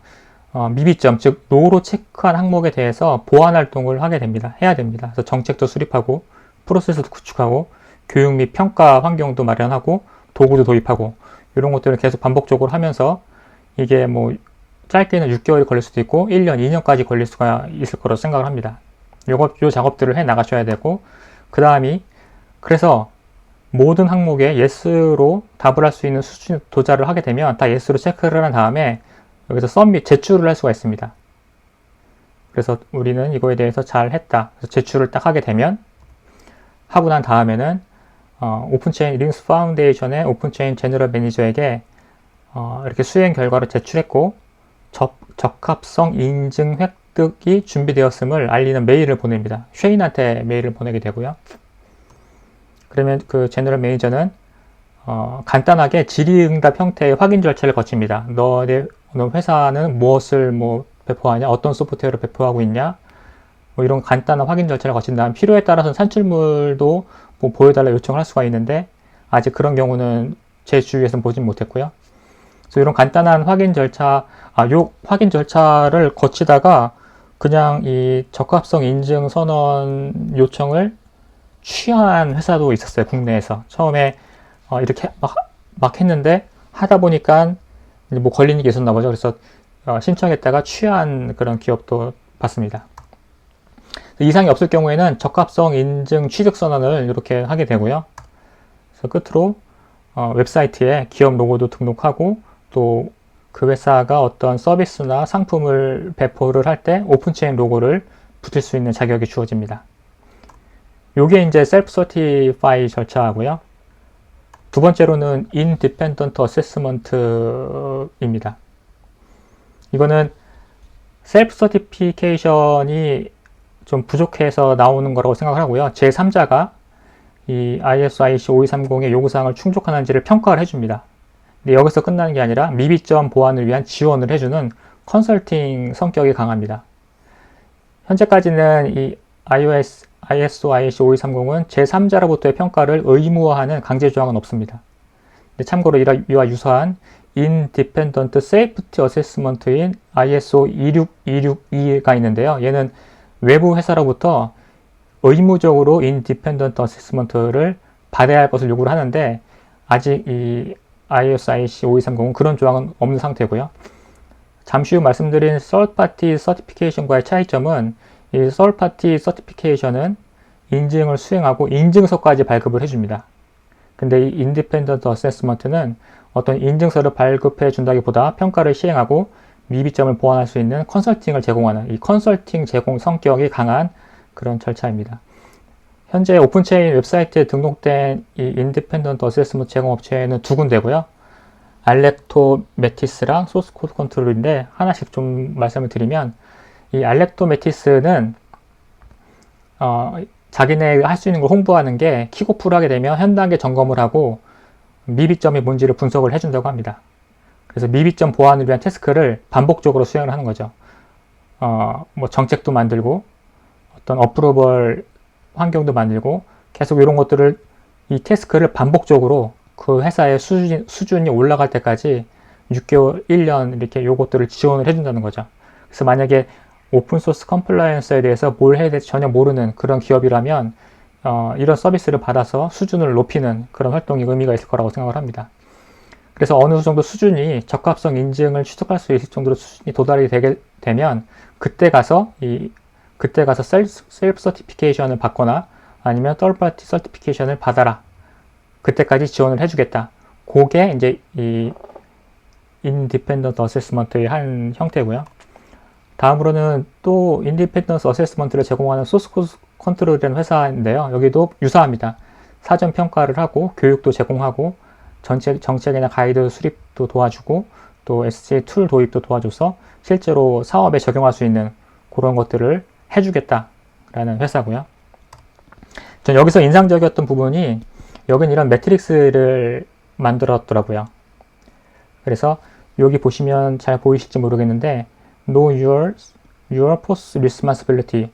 미비점, 즉 no로 체크한 항목에 대해서 보완 활동을 하게 됩니다. 해야 됩니다. 그래서 정책도 수립하고 프로세스도 구축하고 교육 및 평가 환경도 마련하고 도구도 도입하고 이런 것들을 계속 반복적으로 하면서 이게 뭐 짧게는 6개월이 걸릴 수도 있고 1년, 2년까지 걸릴 수가 있을 거라고 생각을 합니다. 요 작업들을 해 나가셔야 되고 그 다음이 그래서 모든 항목에 yes로 답을 할 수 있는 수준에 도달을 하게 되면 다 yes로 체크를 한 다음에 여기서 서밋, 제출을 할 수가 있습니다. 그래서 우리는 이거에 대해서 잘 했다. 그래서 제출을 딱 하게 되면 하고 난 다음에는 오픈체인 링스 파운데이션의 오픈체인 제너럴 매니저에게 이렇게 수행 결과를 제출했고 적합성 인증 획득이 준비되었음을 알리는 메일을 보냅니다. 쉐인한테 메일을 보내게 되고요. 그러면 그 제너럴 매니저는 간단하게 질의응답 형태의 확인 절차를 거칩니다. 너 회사는 무엇을 배포하냐, 어떤 소프트웨어를 배포하고 있냐, 이런 간단한 확인 절차를 거친 다음 필요에 따라서는 산출물도 보여달라 요청을 할 수가 있는데 아직 그런 경우는 제 주위에서는 보진 못했고요. 그래서 이런 간단한 확인 절차, 요 확인 절차를 거치다가 그냥 이 적합성 인증 선언 요청을 취한 회사도 있었어요. 국내에서. 처음에 이렇게 막 했는데 하다 보니까 뭐 걸리는 게 있었나 보죠. 그래서 신청했다가 취한 그런 기업도 봤습니다. 이상이 없을 경우에는 적합성 인증 취득 선언을 이렇게 하게 되고요. 그래서 끝으로 웹사이트에 기업 로고도 등록하고 또 그 회사가 어떤 서비스나 상품을 배포를 할 때 오픈체인 로고를 붙일 수 있는 자격이 주어집니다. 요게 이제 셀프 서티파이 절차고요. 두 번째로는 인디펜던트 어세스먼트입니다. 이거는 셀프 서티피케이션이 좀 부족해서 나오는 거라고 생각을 하고요. 제3자가 이 ISO IEC 5230의 요구사항을 충족하는지를 평가를 해줍니다. 근데 여기서 끝나는 게 아니라 미비점 보완을 위한 지원을 해주는 컨설팅 성격이 강합니다. 현재까지는 이 ISO IEC 5230은 제3자로부터의 평가를 의무화하는 강제 조항은 없습니다. 참고로 이와 유사한 Independent Safety Assessment인 ISO 26262가 있는데요. 얘는 외부 회사로부터 의무적으로 Independent Assessment를 받아야 할 것을 요구를 하는데 아직 이 ISIC 5230은 그런 조항은 없는 상태고요. 잠시 후 말씀드린 Third Party Certification과의 차이점은 이 Third Party Certification은 인증을 수행하고 인증서까지 발급을 해줍니다. 근데 이 Independent Assessment는 어떤 인증서를 발급해 준다기보다 평가를 시행하고 미비점을 보완할 수 있는 컨설팅을 제공하는 이 컨설팅 제공 성격이 강한 그런 절차입니다. 현재 오픈체인 웹사이트에 등록된 이 인디펜던트 어세스먼트 제공 업체는 두 군데고요. 알렉토 메티스랑 소스코드 컨트롤인데 하나씩 좀 말씀을 드리면 이 알렉토 메티스는 자기네 할 수 있는 걸 홍보하는 게 킥오프를 하게 되면 현 단계 점검을 하고 미비점이 뭔지를 분석을 해준다고 합니다. 그래서 미비점 보완을 위한 태스크를 반복적으로 수행을 하는 거죠. 뭐 정책도 만들고 어떤 어프로벌 환경도 만들고 계속 이런 것들을 이 태스크를 반복적으로 그 회사의 수준이 올라갈 때까지 6개월, 1년 이렇게 요것들을 지원을 해준다는 거죠. 그래서 만약에 오픈소스 컴플라이언스에 대해서 뭘 해야 될지 전혀 모르는 그런 기업이라면 이런 서비스를 받아서 수준을 높이는 그런 활동이 의미가 있을 거라고 생각을 합니다. 그래서 어느 정도 수준이 적합성 인증을 취득할 수 있을 정도로 수준이 도달이 되게 되면 그때 가서 셀프 서티피케이션을 받거나 아니면 third party 서티피케이션을 받아라. 그때까지 지원을 해주겠다. 그게 이제 이 independent assessment의 한 형태고요. 다음으로는 또 independent assessment를 제공하는 소스코드 컨트롤이라는 회사인데요. 여기도 유사합니다. 사전 평가를 하고 교육도 제공하고 정책이나 가이드 수립도 도와주고 또 SJ 툴 도입도 도와줘서 실제로 사업에 적용할 수 있는 그런 것들을 해주겠다라는 회사고요. 전 여기서 인상적이었던 부분이 여긴 이런 매트릭스를 만들었더라고요. 그래서 여기 보시면 잘 보이실지 모르겠는데 Know your post responsibility,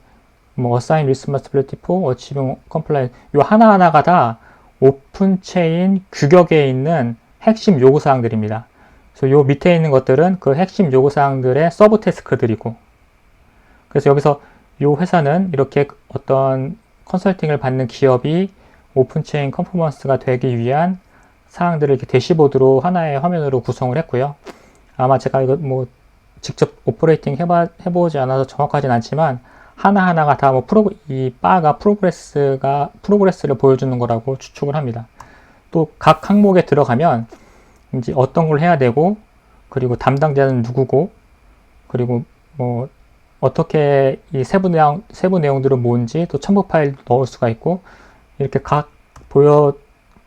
뭐 assign responsibility for achieving compliance 이 하나하나가 다 오픈체인 규격에 있는 핵심 요구사항들입니다. 그래서 요 밑에 있는 것들은 그 핵심 요구사항들의 서브 태스크들이고 그래서 여기서 요 회사는 이렇게 어떤 컨설팅을 받는 기업이 오픈체인 컨퍼먼스가 되기 위한 사항들을 이렇게 대시보드로 하나의 화면으로 구성을 했고요. 아마 제가 이거 뭐 직접 오퍼레이팅 해보지 않아서 정확하진 않지만 하나하나가 다 뭐 이 바가 프로그레스를 보여주는 거라고 추측을 합니다. 또 각 항목에 들어가면 이제 어떤 걸 해야 되고 그리고 담당자는 누구고 그리고 뭐 어떻게 이 세부 내용들은 뭔지 또 첨부 파일 넣을 수가 있고 이렇게 각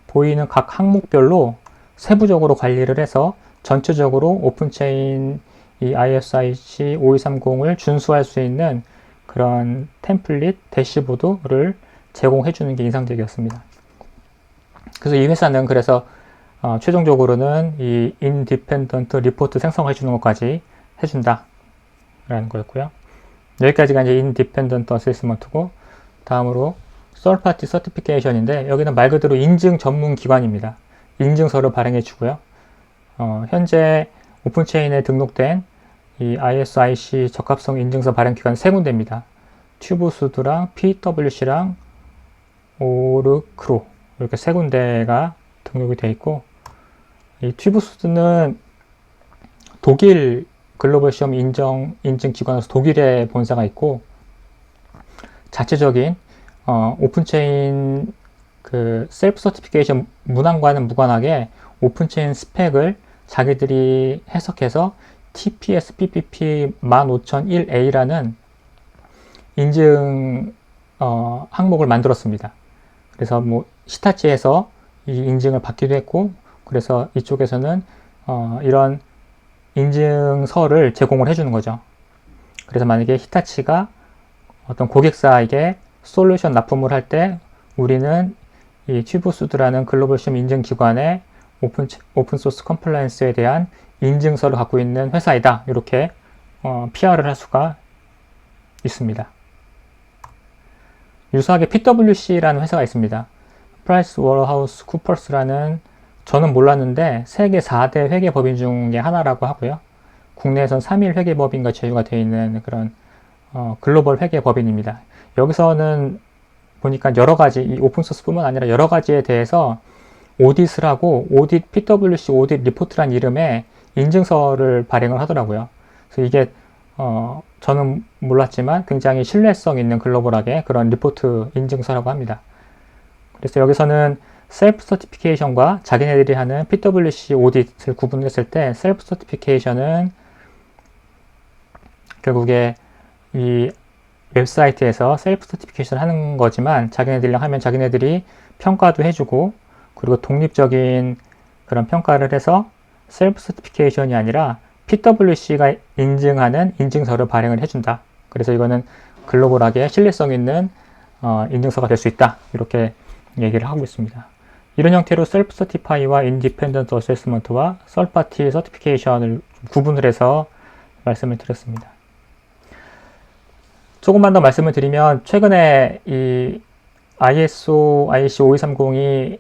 보이는 각 항목별로 세부적으로 관리를 해서 전체적으로 오픈체인 이 ISIC 5230을 준수할 수 있는 그런 템플릿 대시보드를 제공해 주는 게 인상적이었습니다. 그래서 이 회사는 그래서 최종적으로는 이 인디펜던트 리포트 생성해 주는 것까지 해준다 라는 거였고요. 여기까지가 이제 인디펜던트 어세스먼트고 다음으로 third party certification인데 여기는 말 그대로 인증 전문 기관입니다. 인증서를 발행해 주고요. 현재 오픈체인에 등록된 이 ISIC 적합성 인증서 발행 기관 세 군데입니다. 튜브수드랑 PwC랑 오르크로 이렇게 세 군데가 등록이 되어 있고 이 튜브수드는 독일 글로벌 시험 인증 기관에서 독일에 본사가 있고 자체적인 오픈체인 그 셀프 서티피케이션 문항과는 무관하게 오픈체인 스펙을 자기들이 해석해서 TPS PPP 15001A라는 인증 항목을 만들었습니다. 그래서 뭐 히타치에서 이 인증을 받기도 했고 그래서 이쪽에서는 이런 인증서를 제공을 해주는 거죠. 그래서 만약에 히타치가 어떤 고객사에게 솔루션 납품을 할 때 우리는 이 튜브수드라는 글로벌 시험 인증 기관의 오픈소스 컴플라이언스에 대한 인증서를 갖고 있는 회사이다. 이렇게 PR을 할 수가 있습니다. 유사하게 PwC라는 회사가 있습니다. 프라이스 워터하우스 쿠퍼스라는 저는 몰랐는데 세계 4대 회계법인 중에 하나라고 하고요. 국내에선 3일 회계법인과 제휴가 되어 있는 그런 글로벌 회계법인입니다. 여기서는 보니까 여러 가지, 이 오픈소스뿐만 아니라 여러 가지에 대해서 오딧을 하고 오딧, PwC 오딧 리포트란 이름의 인증서를 발행을 하더라고요. 그래서 이게 저는 몰랐지만 굉장히 신뢰성 있는 글로벌하게 그런 리포트 인증서라고 합니다. 그래서 여기서는 셀프 서티피케이션과 자기네들이 하는 PwC 오딧을 구분했을 때 셀프 서티피케이션은 결국에 이 웹사이트에서 셀프 서티피케이션 하는 거지만 자기네들이랑 하면 자기네들이 평가도 해주고 그리고 독립적인 그런 평가를 해서 셀프 서티피케이션이 아니라 PwC가 인증하는 인증서를 발행을 해준다. 그래서 이거는 글로벌하게 신뢰성 있는 인증서가 될 수 있다. 이렇게 얘기를 하고 있습니다. 이런 형태로 셀프 서티파이와 인디펜던트 어세스먼트와 썰파티 서티피케이션을 구분을 해서 말씀을 드렸습니다. 조금만 더 말씀을 드리면 최근에 이 ISO, IEC 5230이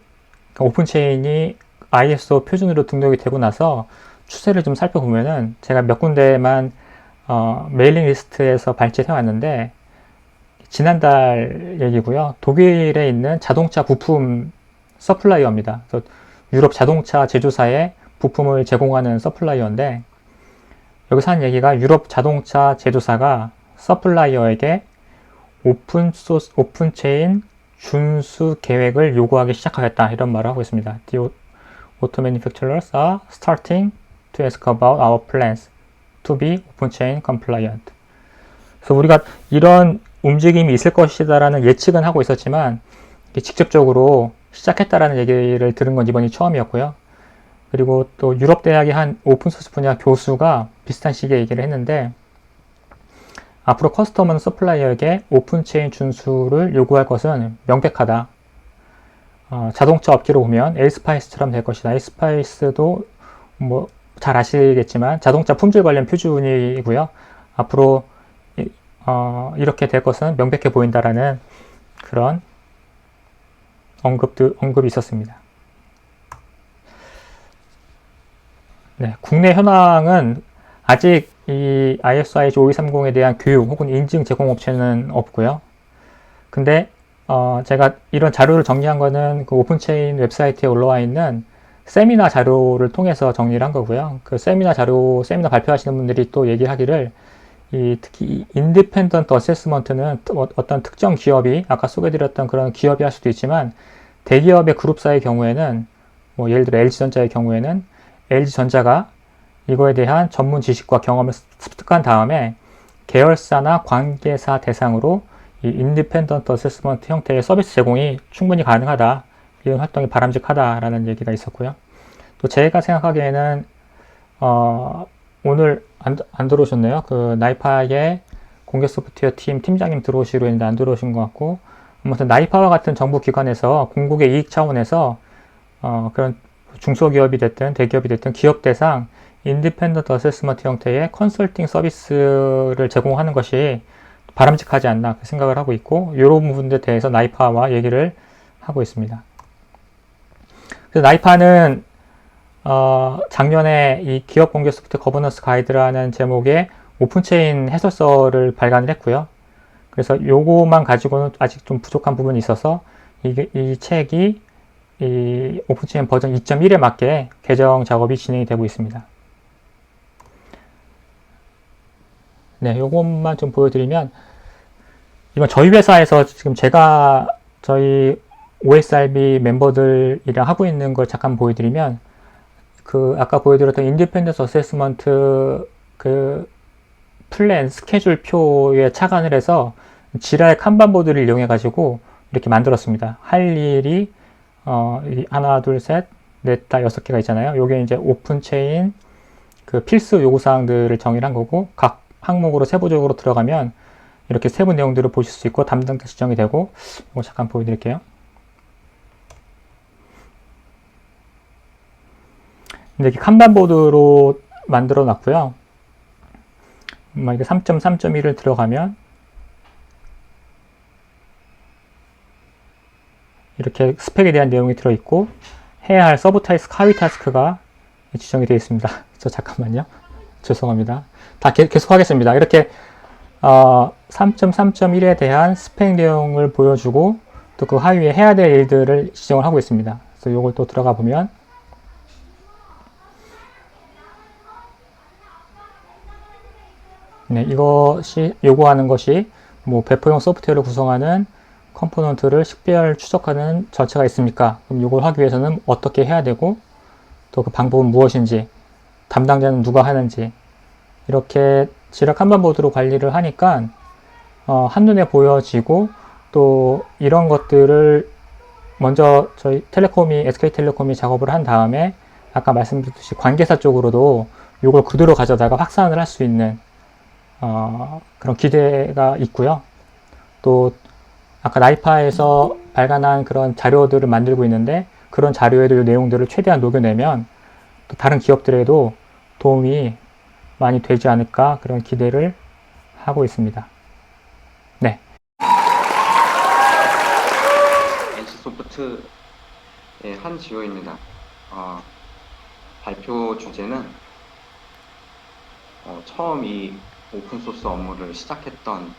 오픈체인이 ISO 표준으로 등록이 되고 나서 추세를 좀 살펴보면은 제가 몇 군데만 메일링 리스트에서 발제해 왔는데 지난달 얘기고요. 독일에 있는 자동차 부품 서플라이어입니다. 그래서 유럽 자동차 제조사에 부품을 제공하는 서플라이어인데 여기서 한 얘기가 유럽 자동차 제조사가 서플라이어에게 오픈체인 준수 계획을 요구하기 시작하겠다 이런 말을 하고 있습니다. The auto manufacturers are starting to ask about our plans to be open chain compliant. 그래서 우리가 이런 움직임이 있을 것이다라는 예측은 하고 있었지만 직접적으로 시작했다라는 얘기를 들은 건 이번이 처음이었고요. 그리고 또 유럽 대학의 한 오픈소스 분야 교수가 비슷한 시기에 얘기를 했는데 앞으로 커스터머는 서플라이어에게 오픈체인 준수를 요구할 것은 명백하다. 자동차 업계로 보면 에이스파이스처럼 될 것이다. 에이스파이스도 뭐 잘 아시겠지만 자동차 품질 관련 표준이고요. 앞으로 이렇게 될 것은 명백해 보인다라는 그런 언급이 있었습니다. 네, 국내 현황은 아직 이 ISO 5230에 대한 교육 혹은 인증 제공 업체는 없고요. 근데 제가 이런 자료를 정리한 거는 그 오픈체인 웹사이트에 올라와 있는 세미나 자료를 통해서 정리를 한 거고요. 그 세미나 발표하시는 분들이 또 얘기하기를 특히 인디펜던트 어세스먼트는 어떤 특정 기업이 아까 소개드렸던 그런 기업이 할 수도 있지만 대기업의 그룹사의 경우에는 뭐 예를 들어 LG전자의 경우에는 LG전자가 이거에 대한 전문 지식과 경험을 습득한 다음에 계열사나 관계사 대상으로 이 인디펜던트 어세스먼트 형태의 서비스 제공이 충분히 가능하다. 이런 활동이 바람직하다라는 얘기가 있었고요. 또 제가 생각하기에는 오늘 안 들어오셨네요. 그 나이파의 공개 소프트웨어 팀 팀장님 들어오시기로 했는데 안 들어오신 것 같고 아무튼 나이파와 같은 정부 기관에서 공국의 이익 차원에서 그런 중소기업이 됐든 대기업이 됐든 기업 대상 인디펜던트 어세스먼트 형태의 컨설팅 서비스를 제공하는 것이 바람직하지 않나 생각을 하고 있고 이런 부분들에 대해서 나이파와 얘기를 하고 있습니다. 그래서 나이파는 작년에 이 기업 공개 소프트웨어 거버넌스 가이드라는 제목의 오픈체인 해설서를 발간을 했고요. 그래서 요거만 가지고는 아직 좀 부족한 부분이 있어서 이 책이 이 오픈체인 버전 2.1에 맞게 개정 작업이 진행이 되고 있습니다. 네, 요것만 좀 보여드리면 이건 저희 회사에서 지금 제가 저희 OSRB 멤버들이랑 하고 있는 걸 잠깐 보여드리면 그 아까 보여드렸던 인디펜던트 어세스먼트 그 플랜 스케줄 표에 착안을 해서 지라의 칸반보드를 이용해 가지고 이렇게 만들었습니다. 할 일이 하나 둘 셋 넷 다 6개가 있잖아요. 요게 이제 오픈체인 그 필수 요구사항들을 정의를 한 거고 각 항목으로 세부적으로 들어가면 이렇게 세부 내용들을 보실 수 있고 담당자 지정이 되고 이거 잠깐 보여드릴게요. 이렇게 칸반보드로 만들어 놨고요. 이게 3.3.1을 들어가면 이렇게 스펙에 대한 내용이 들어있고 해야 할 서브 타스크, 하위 타스크가 지정이 되어 있습니다. 저 잠깐만요. 죄송합니다. 다 계속 하겠습니다. 이렇게 3.3.1에 대한 스펙 내용을 보여주고 또 그 하위에 해야 될 일들을 지정을 하고 있습니다. 그래서 이걸 또 들어가 보면 네, 이것이 요구하는 것이 뭐 배포용 소프트웨어를 구성하는 컴포넌트를 식별 추적하는 절차가 있습니까? 그럼 이걸 하기 위해서는 어떻게 해야 되고 또 그 방법은 무엇인지 담당자는 누가 하는지 이렇게 지락 한반보드로 관리를 하니까 한눈에 보여지고 또 이런 것들을 먼저 저희 SK텔레콤이 작업을 한 다음에 아까 말씀드렸듯이 관계사 쪽으로도 이걸 그대로 가져다가 확산을 할 수 있는 그런 기대가 있고요. 또 아까 나이파에서 발간한 그런 자료들을 만들고 있는데 그런 자료에도 이 내용들을 최대한 녹여내면 또 다른 기업들에도 도움이 많이 되지 않을까 그런 기대를 하고 있습니다. 네. NC소프트의 한지호입니다. 발표 주제는 처음 이 오픈소스 업무를 시작하게 됐던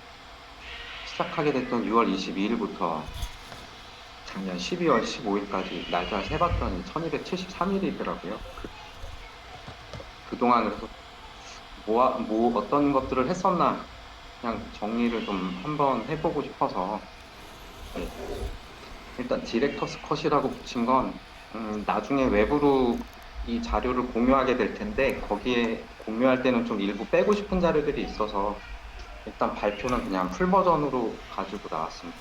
6월 22일부터 작년 12월 15일까지 날짜를 세봤더니 1273일이더라고요. 그동안 그래서 어떤 것들을 했었나 그냥 정리를 좀 한번 해보고 싶어서 네. 일단 디렉터스 컷이라고 붙인 건 나중에 외부로 이 자료를 공유하게 될 텐데 거기에 공유할 때는 좀 일부 빼고 싶은 자료들이 있어서 일단 발표는 그냥 풀 버전으로 가지고 나왔습니다.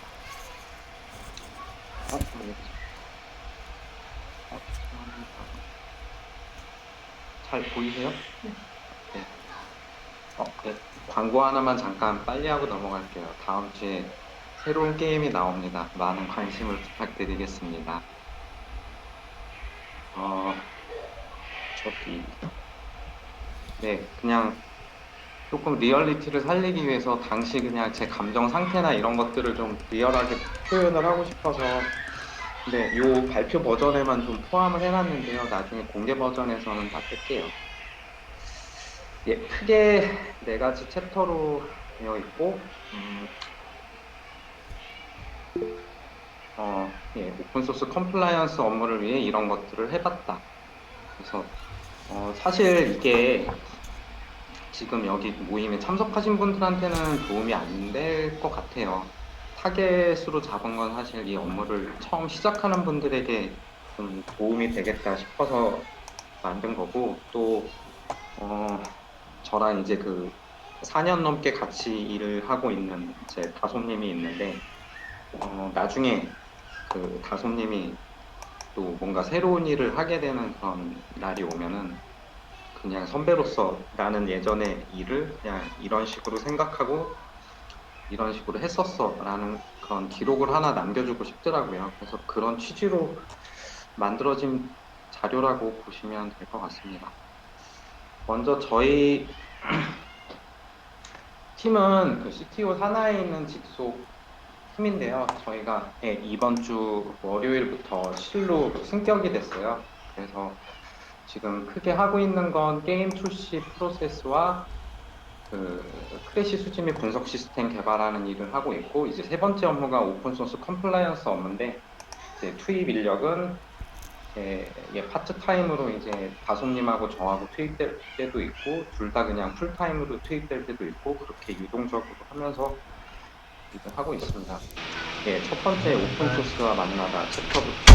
잘 보이세요? 네. 네. 광고 하나만 잠깐 빨리 하고 넘어갈게요. 다음 주에 새로운 게임이 나옵니다. 많은 관심을 부탁드리겠습니다. 네, 그냥 조금 리얼리티를 살리기 위해서 당시 그냥 제 감정 상태나 이런 것들을 좀 리얼하게 표현을 하고 싶어서 네, 요 발표 버전에만 좀 포함을 해놨는데요. 나중에 공개 버전에서는 다 뺄게요. 예, 크게 4가지 챕터로 되어 있고 오픈소스 컴플라이언스 업무를 위해 이런 것들을 해봤다. 그래서 사실 이게 지금 여기 모임에 참석하신 분들한테는 도움이 안 될 것 같아요. 타겟으로 잡은 건 사실 이 업무를 처음 시작하는 분들에게 좀 도움이 되겠다 싶어서 만든 거고 또 저랑 이제 그 4년 넘게 같이 일을 하고 있는 제 다솜님이 있는데 나중에 그 다솜님이 또 뭔가 새로운 일을 하게 되는 그런 날이 오면은 그냥 선배로서 나는 예전에 일을 그냥 이런 식으로 생각하고 이런 식으로 했었어 라는 그런 기록을 하나 남겨주고 싶더라고요. 그래서 그런 취지로 만들어진 자료라고 보시면 될 것 같습니다. 먼저 저희 팀은 그 CTO 산하에 있는 직속 팀인데요. 저희가 이번 주 월요일부터 실로 승격이 됐어요. 그래서 지금 크게 하고 있는 건 게임 출시 프로세스와 그 크래시 수집 및 분석 시스템 개발하는 일을 하고 있고 이제 세 번째 업무가 오픈소스 컴플라이언스 업무인데 이제 투입 인력은 파트타임으로 이제 다솜님하고 저하고 투입될 때도 있고 둘 다 그냥 풀타임으로 투입될 때도 있고 그렇게 유동적으로 하면서 일을 하고 있습니다. 첫 번째 오픈소스와 만나다 챕터부터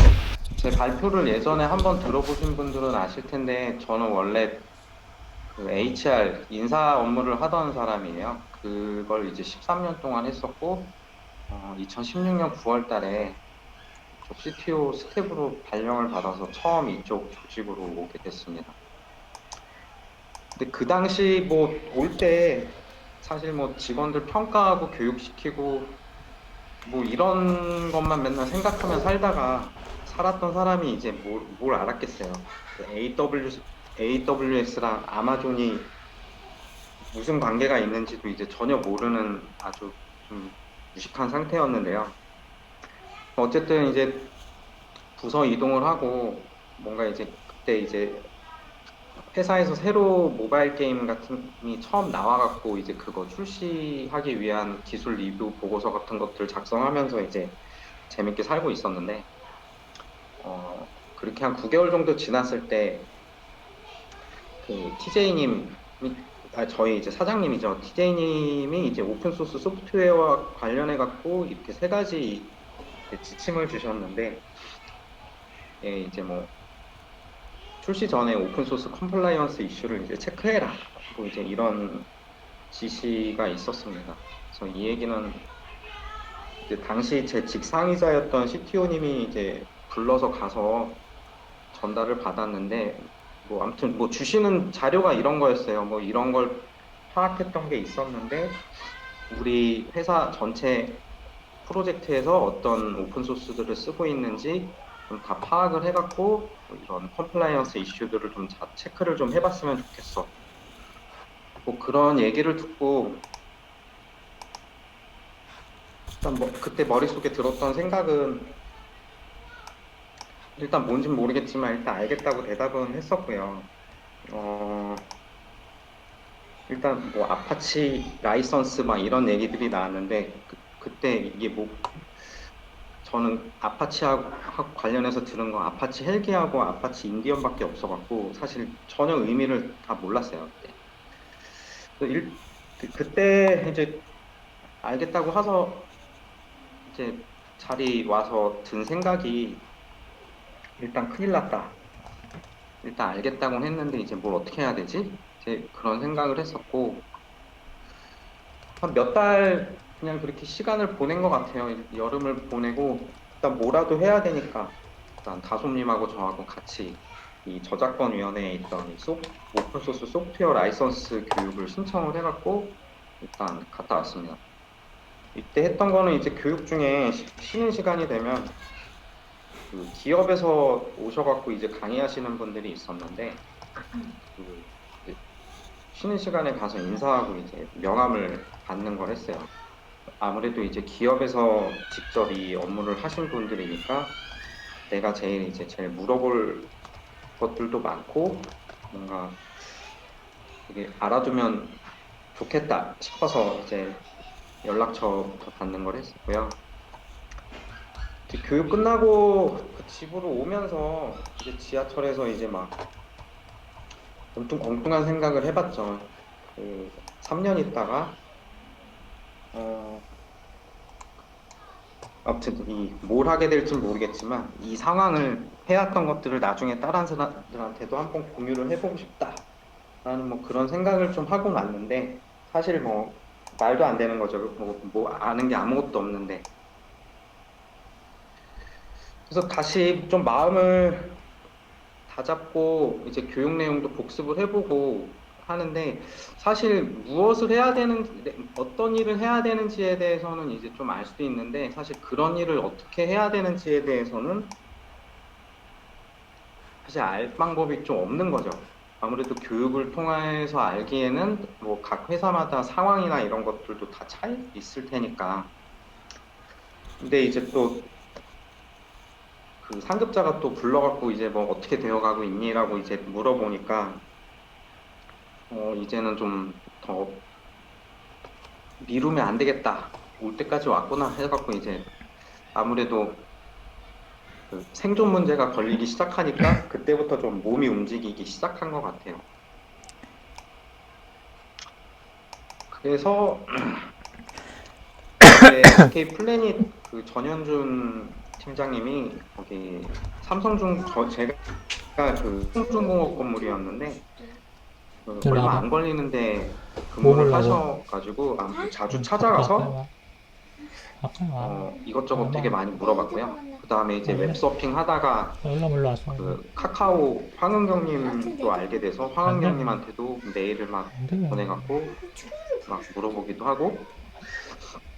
제 발표를 예전에 한번 들어보신 분들은 아실 텐데 저는 원래 그 HR 인사 업무를 하던 사람이에요. 그걸 이제 13년 동안 했었고 2016년 9월 달에 CTO 스텝으로 발령을 받아서 처음 이쪽 조직으로 오게 됐습니다. 근데 그 당시 뭐 올 때 사실 뭐 직원들 평가하고 교육시키고 뭐 이런 것만 맨날 생각하면 살다가 살았던 사람이 이제 뭘 알았겠어요. AWS랑 아마존이 무슨 관계가 있는지도 이제 전혀 모르는 아주 좀 무식한 상태였는데요. 어쨌든 이제 부서 이동을 하고 뭔가 이제 그때 이제 회사에서 새로 모바일 게임 같은이 처음 나와갖고 이제 그거 출시하기 위한 기술 리뷰 보고서 같은 것들 작성하면서 이제 재밌게 살고 있었는데 그렇게 한 9개월 정도 지났을 때 그 TJ님이 저희 이제 사장님이죠. TJ님이 이제 오픈소스 소프트웨어와 관련해 갖고 이렇게 세 가지 지침을 주셨는데 예, 이제 뭐 출시 전에 오픈소스 컴플라이언스 이슈를 이제 체크해라. 뭐 이제 이런 지시가 있었습니다. 그래서 이 얘기는 이제 당시 제 직상이자였던 CTO님이 이제 불러서 가서 전달을 받았는데 뭐 아무튼 뭐 주시는 자료가 이런 거였어요. 뭐 이런 걸 파악했던 게 있었는데 우리 회사 전체 프로젝트에서 어떤 오픈소스들을 쓰고 있는지 좀 다 파악을 해갖고 이런 컴플라이언스 이슈들을 좀 체크를 좀 해봤으면 좋겠어. 뭐 그런 얘기를 듣고 일단 뭐 그때 머릿속에 들었던 생각은 일단 뭔진 모르겠지만 일단 알겠다고 대답은 했었고요. 일단 뭐 아파치 라이선스 막 이런 얘기들이 나왔는데 그때 이게 뭐 저는 아파치하고 관련해서 들은 거 아파치 헬기하고 아파치 인디언밖에 없어갖고 사실 전혀 의미를 다 몰랐어요. 그때 이제 알겠다고 해서 이제 자리 와서 든 생각이 일단 큰일 났다. 일단 알겠다고 했는데 이제 뭘 어떻게 해야 되지? 이제 그런 생각을 했었고 한 몇 달 그냥 그렇게 시간을 보낸 것 같아요. 여름을 보내고 일단 뭐라도 해야 되니까 일단 다솜님하고 저하고 같이 이 저작권위원회에 있던 이 오픈소스 소프트웨어 라이선스 교육을 신청을 해갖고 일단 갔다 왔습니다. 이때 했던 거는 이제 교육 중에 쉬는 시간이 되면 그 기업에서 오셔갖고 이제 강의하시는 분들이 있었는데 그 이제 쉬는 시간에 가서 인사하고 이제 명함을 받는 걸 했어요. 아무래도 이제 기업에서 직접 이 업무를 하신 분들이니까 내가 제일 물어볼 것들도 많고 뭔가 이게 알아두면 좋겠다 싶어서 이제 연락처부터 받는 걸 했었고요. 이제 교육 끝나고 그 집으로 오면서 이제 지하철에서 이제 막 엉뚱한 생각을 해봤죠. 그 3년 있다가 아무튼 뭘 하게 될지 모르겠지만 이 상황을 해왔던 것들을 나중에 다른 사람들한테도 한번 공유를 해보고 싶다라는 뭐 그런 생각을 좀 하고 났는데 사실 뭐 말도 안 되는 거죠. 뭐 아는 게 아무것도 없는데 그래서 다시 좀 마음을 다잡고 이제 교육 내용도 복습을 해보고 하는데 사실 무엇을 해야 되는 어떤 일을 해야 되는지에 대해서는 이제 좀 알 수도 있는데 사실 그런 일을 어떻게 해야 되는지에 대해서는 사실 알 방법이 좀 없는 거죠. 아무래도 교육을 통해서 알기에는 뭐 각 회사마다 상황이나 이런 것들도 다 차이 있을 테니까. 근데 이제 또 그 상급자가 또 불러갖고 이제 뭐 어떻게 되어가고 있니라고 이제 물어보니까 이제는 좀 더 미루면 안 되겠다. 올 때까지 왔구나 해갖고 이제 아무래도 그 생존 문제가 걸리기 시작하니까 그때부터 좀 몸이 움직이기 시작한 것 같아요. 그래서 SK 플래닛 그 전현준 팀장님이 거기 제가 그 삼성중공업 건물이었는데 얼마 안 걸리는데 근무를 하셔가지고 자주 찾아가서 이것저것 되게 많이 물어봤고요. 그 다음에 이제 웹서핑 하다가 그 카카오 황은경님도 알게 돼서 황은경님한테도 메일을 막 보내갖고 막 물어보기도 하고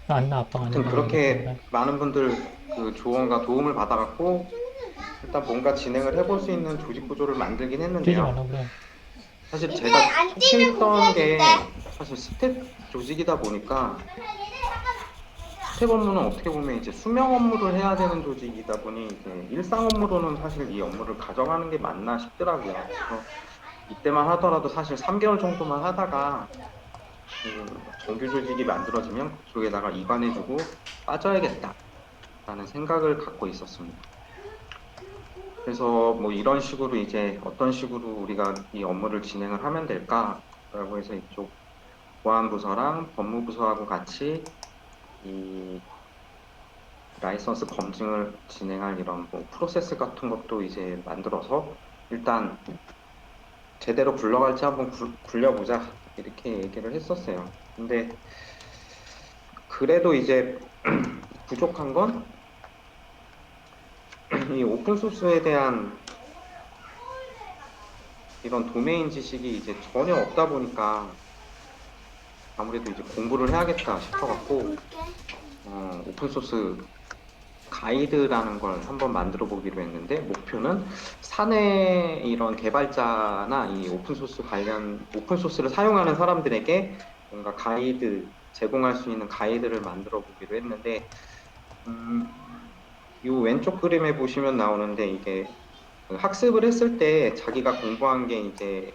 아무튼 그렇게 많은 분들 그 조언과 도움을 받아갖고 일단 뭔가 진행을 해볼 수 있는 조직 구조를 만들긴 했는데요. 사실 제가 속해 있던 게 사실 스탯 조직이다 보니까 스텝 업무는 어떻게 보면 이제 수명 업무를 해야 되는 조직이다 보니 이제 일상 업무로는 사실 이 업무를 가져가는 게 맞나 싶더라고요. 그래서 이때만 하더라도 사실 3개월 정도만 하다가 그 정규 조직이 만들어지면 그쪽에다가 이관해주고 빠져야겠다라는 생각을 갖고 있었습니다. 그래서 뭐 이런 식으로 이제 어떤 식으로 우리가 이 업무를 진행을 하면 될까라고 해서 이쪽 보안부서랑 법무부서하고 같이 이 라이선스 검증을 진행할 이런 뭐 프로세스 같은 것도 이제 만들어서 일단 제대로 굴러갈지 한번 굴려보자 이렇게 얘기를 했었어요. 근데 그래도 이제 부족한 건 이 오픈소스에 대한 이런 도메인 지식이 이제 전혀 없다 보니까 아무래도 이제 공부를 해야겠다 싶어갖고 오픈소스 가이드라는 걸 한번 만들어 보기로 했는데 목표는 사내 이런 개발자나 이 오픈소스를 사용하는 사람들에게 뭔가 가이드 제공할 수 있는 가이드를 만들어 보기로 했는데 이 왼쪽 그림에 보시면 나오는데 이게 학습을 했을 때 자기가 공부한 게 이제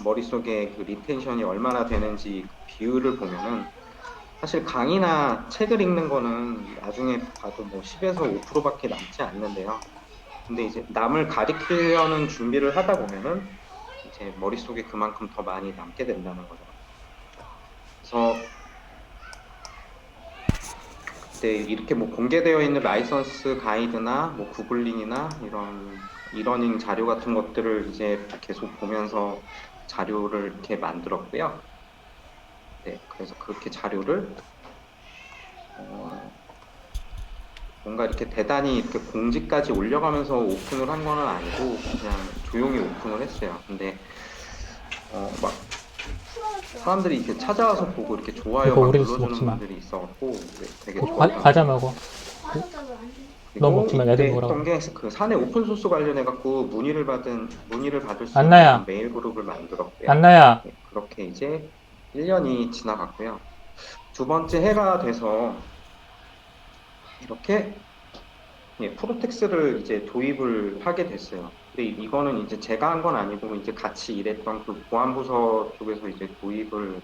머릿속에 그 리텐션이 얼마나 되는지 비율을 보면은 사실 강의나 책을 읽는 거는 나중에 봐도 뭐 10에서 5%밖에 남지 않는데요. 근데 이제 남을 가리키려는 준비를 하다 보면은 이제 머릿속에 그만큼 더 많이 남게 된다는 거죠. 그래서 그때 이렇게 뭐 공개되어 있는 라이선스 가이드나 뭐 구글링이나 이런 이러닝 자료 같은 것들을 이제 계속 보면서 자료를 이렇게 만들었고요. 네, 그래서 그렇게 자료를 뭔가 이렇게 대단히 이렇게 공지까지 올려가면서 오픈을 한 거는 아니고 그냥 조용히 오픈을 했어요. 근데 막 사람들이 이렇게 찾아와서 보고 이렇게 좋아요 이거 막 오래 있어, 눌러주는 먹지 마. 분들이 있어갖고 되게 과자 먹어. 너 먹지 마, 애들 이때 먹으라고. 했던 게 그 사내 오픈 소스 관련해 갖고 문의를 받을 수 안나야. 있는 메일 그룹을 만들었고요. 안나야. 네, 그렇게 이제 1년이 지나갔고요. 두 번째 해가 돼서 이렇게 프로텍스를 이제 도입을 하게 됐어요. 근데 이거는 이제 제가 한 건 아니고 이제 같이 일했던 그 보안부서 쪽에서 이제 도입을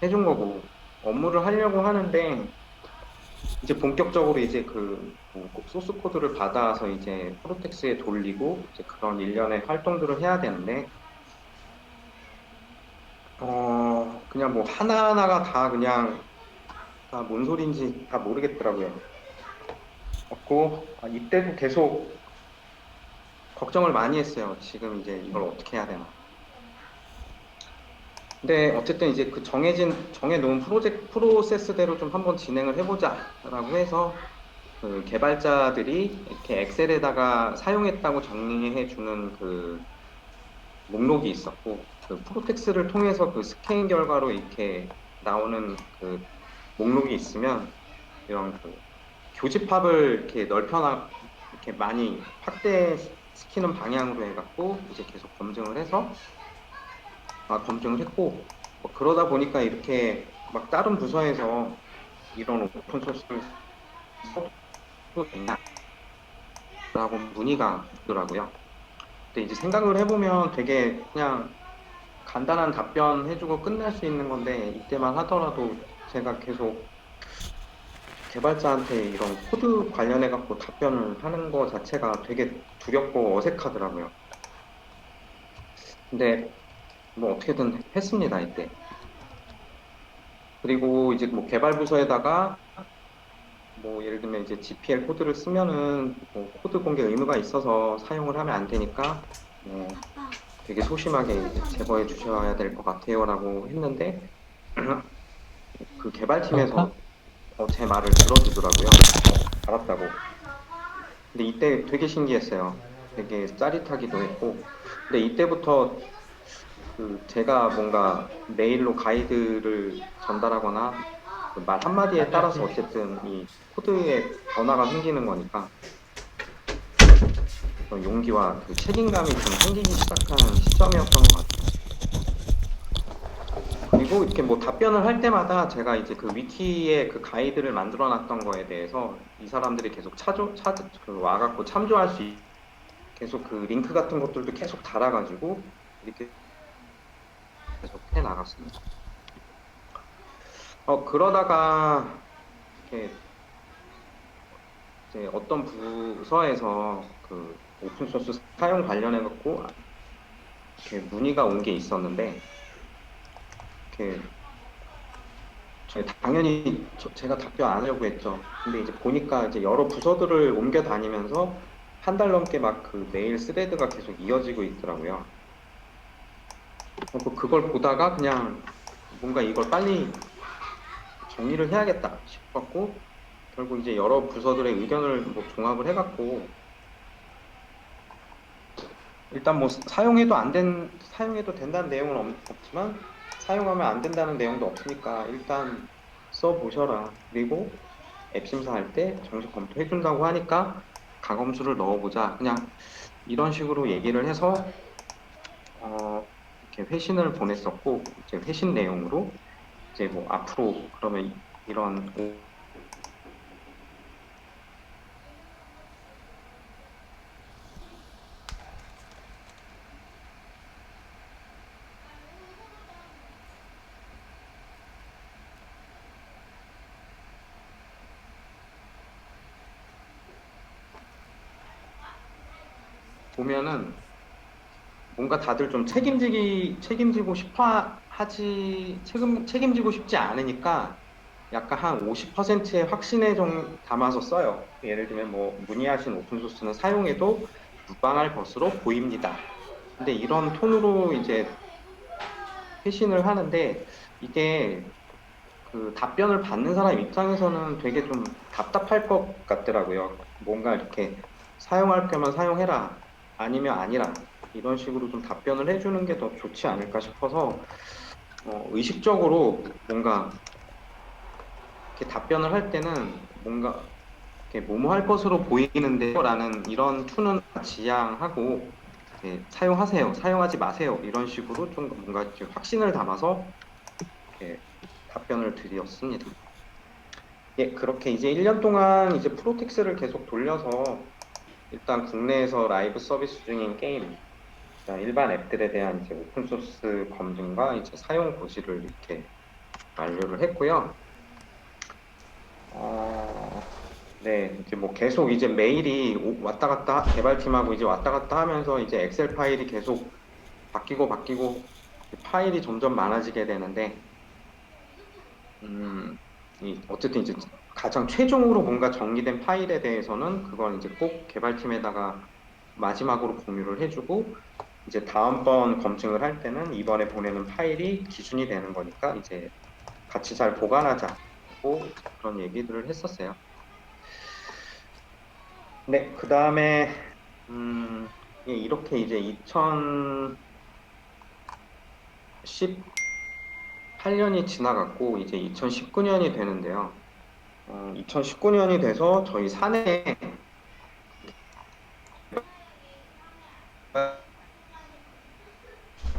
해준 거고 업무를 하려고 하는데 이제 본격적으로 이제 뭐 소스 코드를 받아서 이제 프로텍스에 돌리고 이제 그런 일련의 활동들을 해야 되는데 그냥 뭐 하나하나가 다 그냥 다 뭔 소린지 다 모르겠더라고요. 이때도 계속 걱정을 많이 했어요. 지금 이제 이걸 어떻게 해야 되나. 근데 어쨌든 이제 그 정해놓은 프로세스대로 좀 한번 진행을 해보자라고 해서 그 개발자들이 이렇게 엑셀에다가 사용했다고 정리해주는 그 목록이 있었고 그 프로텍스를 통해서 그 스캔 결과로 이렇게 나오는 그 목록이 있으면 이런 그 교집합을 이렇게 이렇게 많이 확대시키는 방향으로 해갖고 이제 계속 검증을 했고 그러다 보니까 이렇게 막 다른 부서에서 이런 오픈소스를 써도 되냐라고 문의가 있더라고요. 근데 이제 생각을 해보면 되게 그냥 간단한 답변 해주고 끝날 수 있는 건데 이때만 하더라도 제가 계속 개발자한테 이런 코드 관련해 갖고 답변을 하는 거 자체가 되게 두렵고 어색하더라고요. 근데 뭐 어떻게든 했습니다 이때. 그리고 이제 뭐 개발 부서에다가 뭐 예를 들면 이제 GPL 코드를 쓰면은 뭐 코드 공개 의무가 있어서 사용을 하면 안 되니까 뭐 되게 소심하게 이제 제거해 주셔야 될 것 같아요라고 했는데 그 개발팀에서 제 말을 들어주더라고요. 알았다고. 근데 이때 되게 신기했어요. 되게 짜릿하기도 했고. 근데 이때부터 제가 뭔가 메일로 가이드를 전달하거나 그 말 한마디에 따라서 어쨌든 이 코드에 변화가 생기는 거니까 용기와 그 책임감이 좀 생기기 시작한 시점이었던 것 같아요. 그리고 그리고 이렇게 뭐 답변을 할 때마다 제가 이제 그 위키에 그 가이드를 만들어 놨던 거에 대해서 이 사람들이 계속 와갖고 참조할 수 계속 그 링크 같은 것들도 계속 달아가지고 이렇게 계속 해 나갔습니다. 그러다가 이렇게 이제 어떤 부서에서 그 오픈소스 사용 관련해 갖고 이렇게 문의가 온 게 있었는데, 이렇게 당연히 제가 답변 안 하려고 했죠. 근데 이제 보니까 이제 여러 부서들을 옮겨 다니면서 한 달 넘게 막 그 메일 스레드가 계속 이어지고 있더라고요. 그걸 보다가 그냥 뭔가 이걸 빨리 정리를 해야겠다 싶었고, 결국 이제 여러 부서들의 의견을 뭐 종합을 해갖고 일단 뭐 사용해도 된다는 내용은 없지만 사용하면 안 된다는 내용도 없으니까 일단 써보셔라. 그리고 앱 심사할 때 정식 검토해 준다고 하니까 가검수를 넣어보자. 그냥 이런 식으로 얘기를 해서 이렇게 회신을 보냈었고, 이제 회신 내용으로 이제 뭐 앞으로 그러면 이런 보면은 뭔가 다들 좀 책임지고 책임지고 싶지 않으니까 약간 한 50%의 확신에 좀 담아서 써요. 예를 들면 뭐 문의하신 오픈소스는 사용해도 무방할 것으로 보입니다. 근데 이런 톤으로 이제 회신을 하는데, 이게 그 답변을 받는 사람 입장에서는 되게 좀 답답할 것 같더라고요. 뭔가 이렇게 사용할 거면 사용해라, 아니면 아니라, 이런 식으로 좀 답변을 해주는 게 더 좋지 않을까 싶어서 의식적으로 뭔가 이렇게 답변을 할 때는 뭔가 이렇게 뭐뭐 할 것으로 보이는데요 라는 이런 툰은 지양하고, 사용하세요, 사용하지 마세요, 이런 식으로 좀 뭔가 좀 확신을 담아서 이렇게 답변을 드렸습니다. 예, 그렇게 이제 1년 동안 이제 프로텍스를 계속 돌려서 일단 국내에서 라이브 서비스 중인 게임, 일반 앱들에 대한 이제 오픈소스 검증과 이제 사용 고지를 이렇게 완료를 했고요. 네, 이제 뭐 계속 이제 메일이 왔다 갔다, 개발팀하고 이제 왔다 갔다 하면서 이제 엑셀 파일이 계속 바뀌고 파일이 점점 많아지게 되는데, 어쨌든 이제 가장 최종으로 뭔가 정리된 파일에 대해서는 그건 이제 꼭 개발팀에다가 마지막으로 공유를 해주고, 이제 다음번 검증을 할 때는 이번에 보내는 파일이 기준이 되는 거니까 이제 같이 잘 보관하자고 그런 얘기들을 했었어요. 네, 그 다음에 예, 이렇게 이제 2018년이 지나갔고 이제 2019년이 되는데요. 2019년이 돼서 저희 사내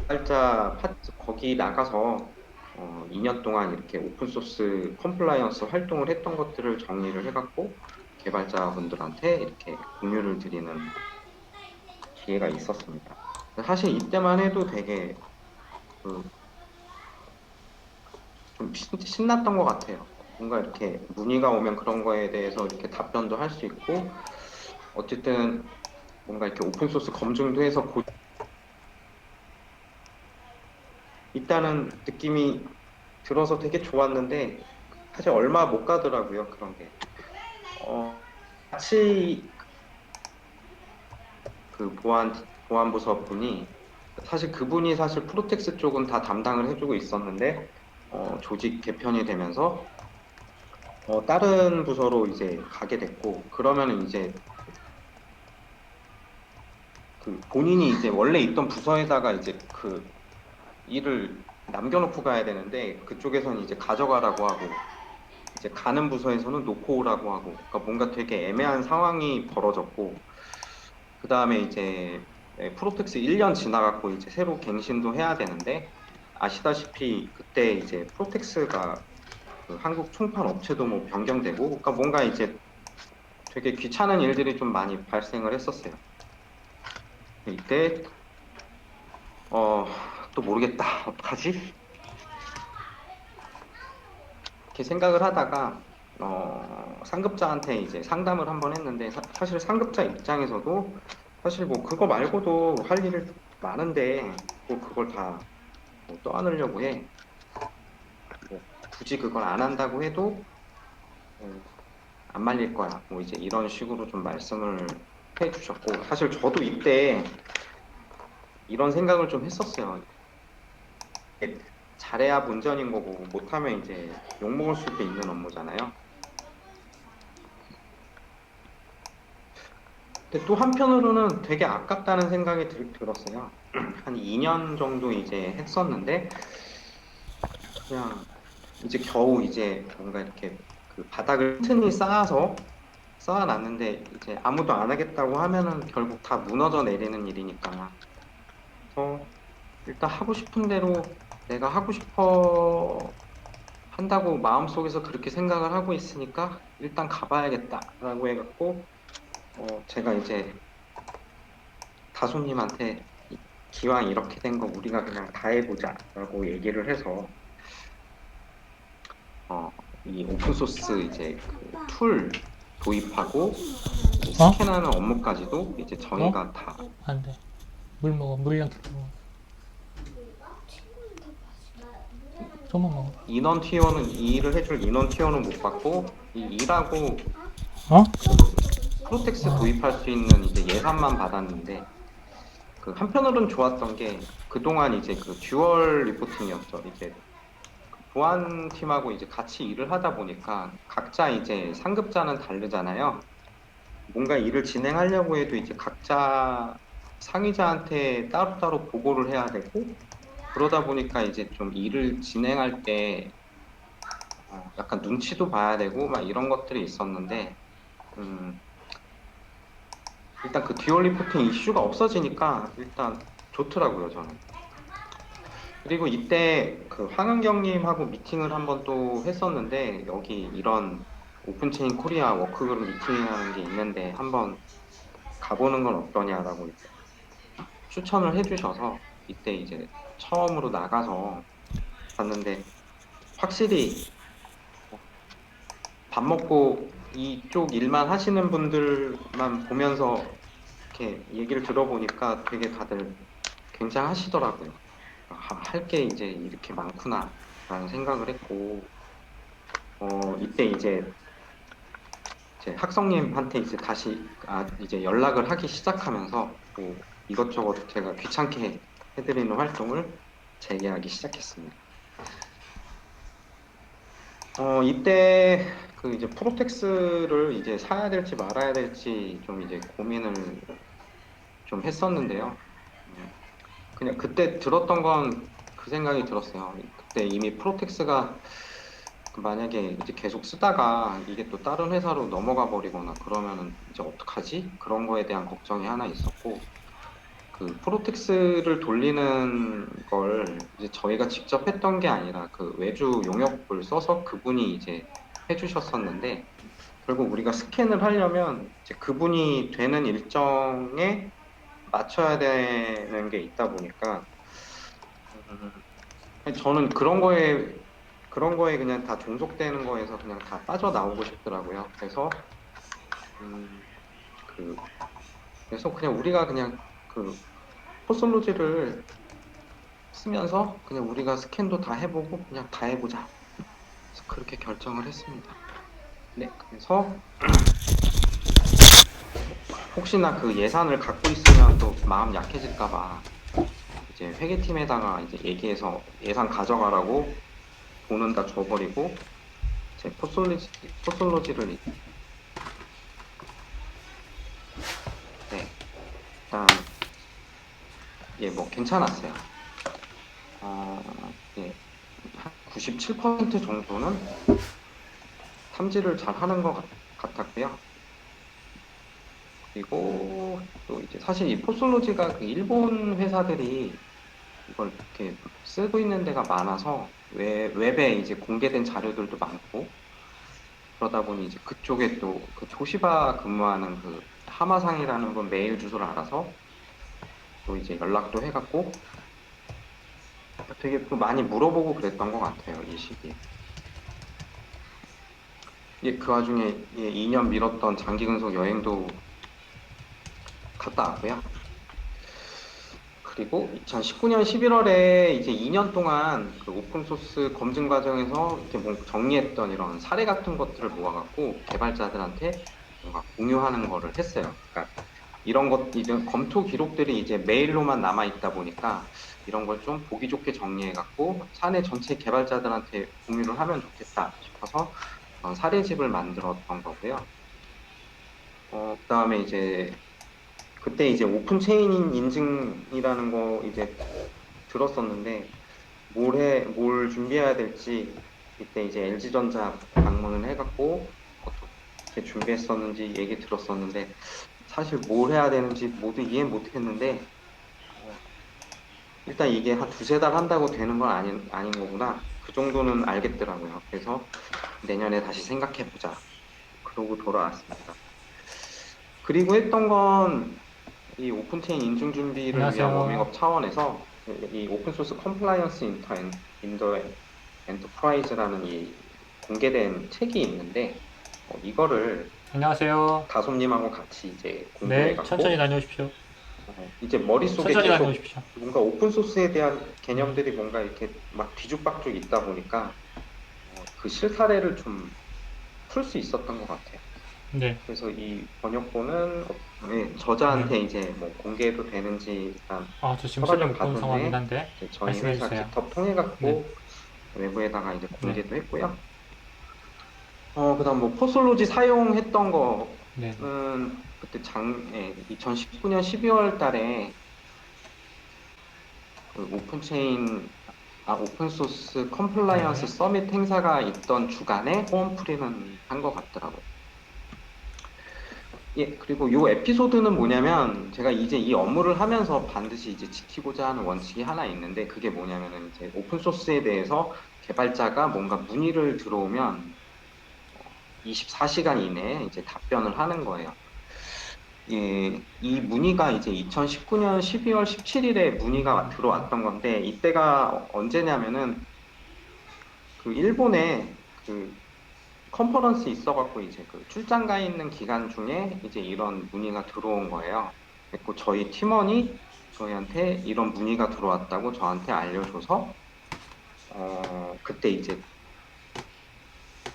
개발자 거기 나가서 2년 동안 이렇게 오픈소스 컴플라이언스 활동을 했던 것들을 정리를 해갖고 개발자분들한테 이렇게 공유를 드리는 기회가 있었습니다. 사실 이때만 해도 되게 좀 신났던 것 같아요. 뭔가 이렇게 문의가 오면 그런 거에 대해서 이렇게 답변도 할 수 있고, 어쨌든 뭔가 이렇게 오픈소스 검증도 해서 있다는 느낌이 들어서 되게 좋았는데, 사실 얼마 못 가더라고요, 그런 게. 같이 그 보안부서 분이, 사실 그분이 사실 프로텍스 쪽은 다 담당을 해주고 있었는데, 조직 개편이 되면서 다른 부서로 이제 가게 됐고, 그러면 이제 그 본인이 이제 원래 있던 부서에다가 이제 그 일을 남겨놓고 가야 되는데, 그쪽에서는 이제 가져가라고 하고, 이제 가는 부서에서는 놓고 오라고 하고, 그러니까 뭔가 되게 애매한 상황이 벌어졌고, 그 다음에 이제 프로텍스 1년 지나갔고 이제 새로 갱신도 해야 되는데, 아시다시피 그때 이제 프로텍스가 그 한국 총판 업체도 뭐 변경되고, 그러니까 뭔가 이제 되게 귀찮은 일들이 좀 많이 발생을 했었어요. 이때 또 모르겠다, 어떡하지? 이렇게 생각을 하다가 상급자한테 이제 상담을 한번 했는데, 사실 상급자 입장에서도 사실 뭐 그거 말고도 할 일 많은데 뭐 그걸 다 뭐 떠안으려고 해. 뭐 굳이 그걸 안 한다고 해도 안 말릴 거야. 뭐 이제 이런 식으로 좀 말씀을 해주셨고, 사실 저도 이때 이런 생각을 좀 했었어요. 잘해야 본전인 거고 못하면 이제 욕먹을 수도 있는 업무잖아요. 근데 또 한편으로는 되게 아깝다는 생각이 들었어요. 한 2년 정도 이제 했었는데 그냥 이제 겨우 이제 뭔가 이렇게 그 바닥을 튼튼히 쌓아놨는데 이제 아무도 안 하겠다고 하면은 결국 다 무너져 내리는 일이니까. 그래서 일단 하고 싶은 대로 내가 하고 싶어 한다고 마음속에서 그렇게 생각을 하고 있으니까 일단 가봐야겠다라고 해갖고 제가 이제 다솜님한테 기왕 이렇게 된 거 우리가 그냥 다 해보자라고 얘기를 해서 이 오픈소스 이제 그 툴 도입하고 스캔하는 업무까지도 이제 저희가 다 안 돼. 물 먹어. 물량 먹어. 좀만 먹어. 인원 티어는 이 일을 해줄 인원 티어는 못 받고 이 일하고 프로텍스 도입할 수 있는 이제 예산만 받았는데, 그 한편으로는 좋았던 게 그동안 이제 그 듀얼 리포팅이었죠. 이제 보안 팀하고 이제 같이 일을 하다 보니까 각자 이제 상급자는 다르잖아요. 뭔가 일을 진행하려고 해도 이제 각자 상위자한테 따로따로 보고를 해야 되고, 그러다 보니까 이제 좀 일을 진행할 때 약간 눈치도 봐야 되고 막 이런 것들이 있었는데, 일단 그 듀얼 리포팅 이슈가 없어지니까 일단 좋더라고요, 저는. 그리고 이때 그 황은경님하고 미팅을 한번 또 했었는데, 여기 이런 오픈체인 코리아 워크그룹 미팅이라는 게 있는데 한번 가보는 건 어떠냐라고 추천을 해주셔서 이때 이제 처음으로 나가서 봤는데, 확실히 밥 먹고 이쪽 일만 하시는 분들만 보면서 이렇게 얘기를 들어보니까 되게 다들 굉장하시더라고요. 할 게 이제 이렇게 많구나 라는 생각을 했고, 이때 이제 제 학성님한테 이제 다시 이제 연락을 하기 시작하면서 뭐 이것저것 제가 귀찮게 해드리는 활동을 재개하기 시작했습니다. 이때 그 이제 프로텍스를 이제 사야 될지 말아야 될지 좀 이제 고민을 좀 했었는데요. 그냥 그때 들었던 건 그 생각이 들었어요. 그때 이미 프로텍스가 만약에 이제 계속 쓰다가 이게 또 다른 회사로 넘어가 버리거나 그러면은 이제 어떡하지? 그런 거에 대한 걱정이 하나 있었고, 그 프로텍스를 돌리는 걸 이제 저희가 직접 했던 게 아니라 그 외주 용역을 써서 그분이 이제 해주셨었는데, 결국 우리가 스캔을 하려면 이제 그분이 되는 일정에 맞춰야 되는 게 있다 보니까 저는 그런 거에 그냥 다 종속되는 거에서 그냥 다 빠져나오고 싶더라고요. 그래서 그래서 그냥 우리가 그냥 그 포솔로지를 쓰면서 그냥 우리가 스캔도 다 해보고 그냥 다 해보자. 그래서 그렇게 결정을 했습니다. 네, 그래서 혹시나 그 예산을 갖고 있으면 또 마음 약해질까봐 이제 회계팀에다가 이제 얘기해서 예산 가져가라고 돈은 다 줘버리고 제 포솔로지를 네, 일단 뭐 괜찮았어요. 예, 한 97% 정도는 탐지를 잘 하는 것 같았고요. 그리고 또 이제 사실 이 포솔로지가 그 일본 회사들이 이걸 이렇게 쓰고 있는 데가 많아서 웹에 이제 공개된 자료들도 많고 그러다 보니 이제 그쪽에 또 그 토시바 근무하는 그 하마상이라는 분 메일 주소를 알아서 또 이제 연락도 해갖고 되게 또 많이 물어보고 그랬던 것 같아요, 이 시기에. 예, 그 와중에 2년 미뤘던 장기 근속 여행도 갔다 왔고요. 그리고 2019년 11월에 이제 2년 동안 그 오픈소스 검증 과정에서 이렇게 뭐 정리했던 이런 사례 같은 것들을 모아갖고 개발자들한테 뭔가 공유하는 거를 했어요. 그러니까 이런 검토 기록들이 이제 메일로만 남아 있다 보니까 이런 걸 좀 보기 좋게 정리해갖고 사내 전체 개발자들한테 공유를 하면 좋겠다 싶어서 사례집을 만들었던 거고요. 그다음에 이제 그때 이제 오픈 체인 인증이라는 거 이제 들었었는데 뭘 준비해야 될지 이때 이제 LG전자 방문을 해갖고 어떻게 준비했었는지 얘기 들었었는데 사실 뭘 해야 되는지 모두 이해 못했는데 일단 이게 한 두세 달 한다고 되는 건 아닌 거구나 그 정도는 알겠더라고요. 그래서 내년에 다시 생각해보자 그러고 돌아왔습니다. 그리고 했던 건 이 오픈체인 인증 준비를 안녕하세요. 위한 워밍업 차원에서 이 오픈소스 컴플라이언스 인더 엔터프라이즈라는 이 공개된 책이 있는데 이거를 안녕하세요. 다솜님하고 같이 이제 네, 공부해갖고 천천히 다녀오십시오. 이제 머릿속에 천천히 계속 다녀오십시오. 뭔가 오픈소스에 대한 개념들이 뭔가 이렇게 막 뒤죽박죽 있다 보니까 그 실사례를 좀 풀 수 있었던 것 같아요. 네, 그래서 이 번역본은 저자한테 이제 뭐 공개도 되는지 일단 저 지금 허가를 설명 못 본 받은 상황이긴 후에 한데 이제 저희 회사 말씀해주세요. 깃허브 통해 갖고 네. 외부에다가 이제 공개도 했고요. 그다음 뭐 포솔로지 사용했던 거는 네, 그때 2019년 12월 달에 그 오픈소스 컴플라이언스 네. 서밋 행사가 있던 주간에 호언프리는 한 것 같더라고요. 예, 그리고 요 에피소드는 뭐냐면 제가 이제 이 업무를 하면서 반드시 이제 지키고자 하는 원칙이 하나 있는데 그게 뭐냐면은 이제 오픈 소스에 대해서 개발자가 뭔가 문의를 들어오면 24시간 이내에 이제 답변을 하는 거예요. 예, 이 문의가 이제 2019년 12월 17일에 문의가 들어왔던 건데 이때가 언제냐면은 그 일본에 그 컨퍼런스 있어갖고 이제 그 출장 가 있는 기간 중에 이제 이런 문의가 들어온 거예요. 그리고 저희 팀원이 저희한테 이런 문의가 들어왔다고 저한테 알려줘서 그때 이제